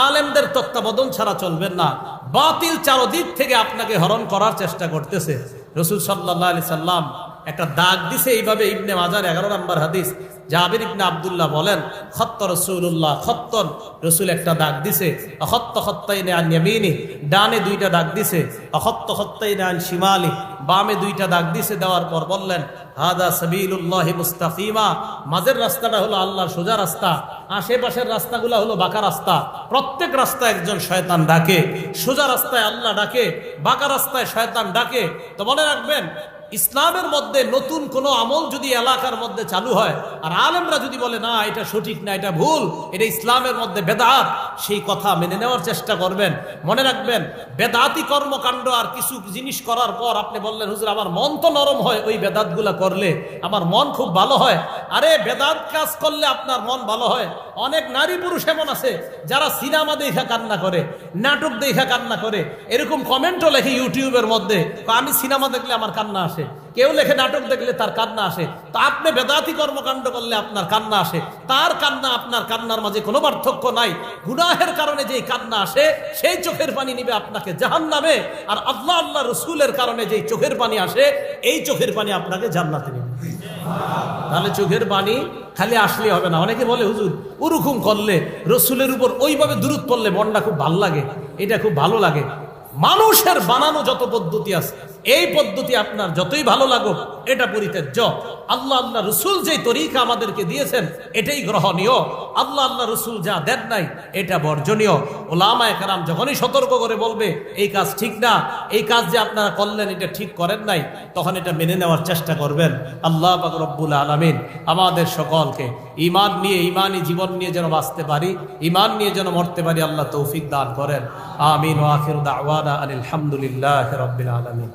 আলেমদের তত্ত্বাবধান ছাড়া চলবেন না। বাতিল চারদিক থেকে আপনাকে হরণ করার চেষ্টা করতেছে। রাসূল সাল্লাল্লাহু আলাইহি সাল্লাম একটা দাগ দিছে এইভাবে, ইবনে মাজার 11 নম্বর হাদিস, জাবির ইবনে আব্দুল্লাহ বলেন, খত্ত রাসূলুল্লাহ খত্তন, রাসূল একটা দাগ দিছে, খত্ত খত্তাইনে আন ইয়ামিনি, ডানে 2টা দাগ দিছে, খত্ত খত্তাইনে আন শিমালি, বামে 2টা দাগ দিছে। দেওয়ার পর বললেন, হাদা সাবিলুল্লাহি মুস্তাকিমা, মাঝের রাস্তাটা হলো আল্লাহর সোজা রাস্তা, আশেপাশের রাস্তাগুলো হলো বাঁকা রাস্তা। প্রত্যেক রাস্তায় একজন শয়তান ডাকে, সোজা রাস্তায় আল্লাহ ডাকে, বাঁকা রাস্তায় শয়তান ডাকে। তো মনে রাখবেন, ইসলামের মধ্যে নতুন কোনো আমল যদি এলাকার মধ্যে চালু হয় আর আলেমরা যদি বলে না এটা সঠিক না, এটা ভুল, এটা ইসলামের মধ্যে বেদাত, সেই কথা মেনে নেওয়ার চেষ্টা করবেন। মনে রাখবেন, বেদাতি কর্মকাণ্ড আর কিছু জিনিস করার পর আপনি বললেন, হুজুর আমার মন তো নরম হয় ওই বেদাতগুলা করলে, আমার মন খুব ভালো হয়। আরে বেদাত কাজ করলে আপনার মন ভালো হয়, অনেক নারী পুরুষ এমন আছে যারা সিনেমা দেখা কান্না করে, নাটক দেখা কান্না করে, এরকম কমেন্টও লেখে ইউটিউবের মধ্যে, আমি সিনেমা দেখলে আমার কান্না আসে, কেউ লেখে নাটক দেখলে তার কান্না আসে। তা আপনি বেদাতি কর্মকাণ্ড করলে আপনার কান্না আসে, তার কান্না আপনার কান্নার মাঝে কোনো পার্থক্য নাই। গুনাহের কারণে যেই কান্না আসে সেই চোখের পানি নিবে আপনাকে জাহান্নামে, আর আল্লাহ আল্লাহ রসুলের কারণে যেই চোখের পানি আসে এই চোখের পানি আপনাকে জান্নাতে নিবে। তাহলে চোখের পানি খালি আসলে হবে না। অনেকে বলে হুজুর ওরকম করলে, রসুলের উপর ওইভাবে দুরূদ পড়লে মনটা খুব ভালো লাগে, এটা খুব ভালো লাগে। মানুষের বানানো যত পদ্ধতি আছে, এই পদ্ধতি আপনার যতই ভালো লাগুক এটা পরিত্যাজ্য। আল্লাহ আল্লাহ রসুল যে তরিকা আমাদেরকে দিয়েছেন এটাই গ্রহণীয়, আল্লাহ আল্লাহ রসুল যা দেন নাই এটা বর্জনীয়। ওলামায়ে কেরাম যখনই সতর্ক করে বলবে এই কাজ ঠিক না, এই কাজ যে আপনারা করলেন এটা ঠিক করেন নাই, তখন এটা মেনে নেওয়ার চেষ্টা করবেন। আল্লাহ পাক রব্বুল আলামিন আমাদের সকলকে ঈমান নিয়ে, ঈমানি জীবন নিয়ে যেন বাঁচতে পারি, ঈমান নিয়ে যেন মরতে পারি, আল্লাহ তৌফিক দান করেন। আমিন ওয়া আখিরু দাওয়ানা আলহামদুলিল্লাহি রাব্বিল আলামিন।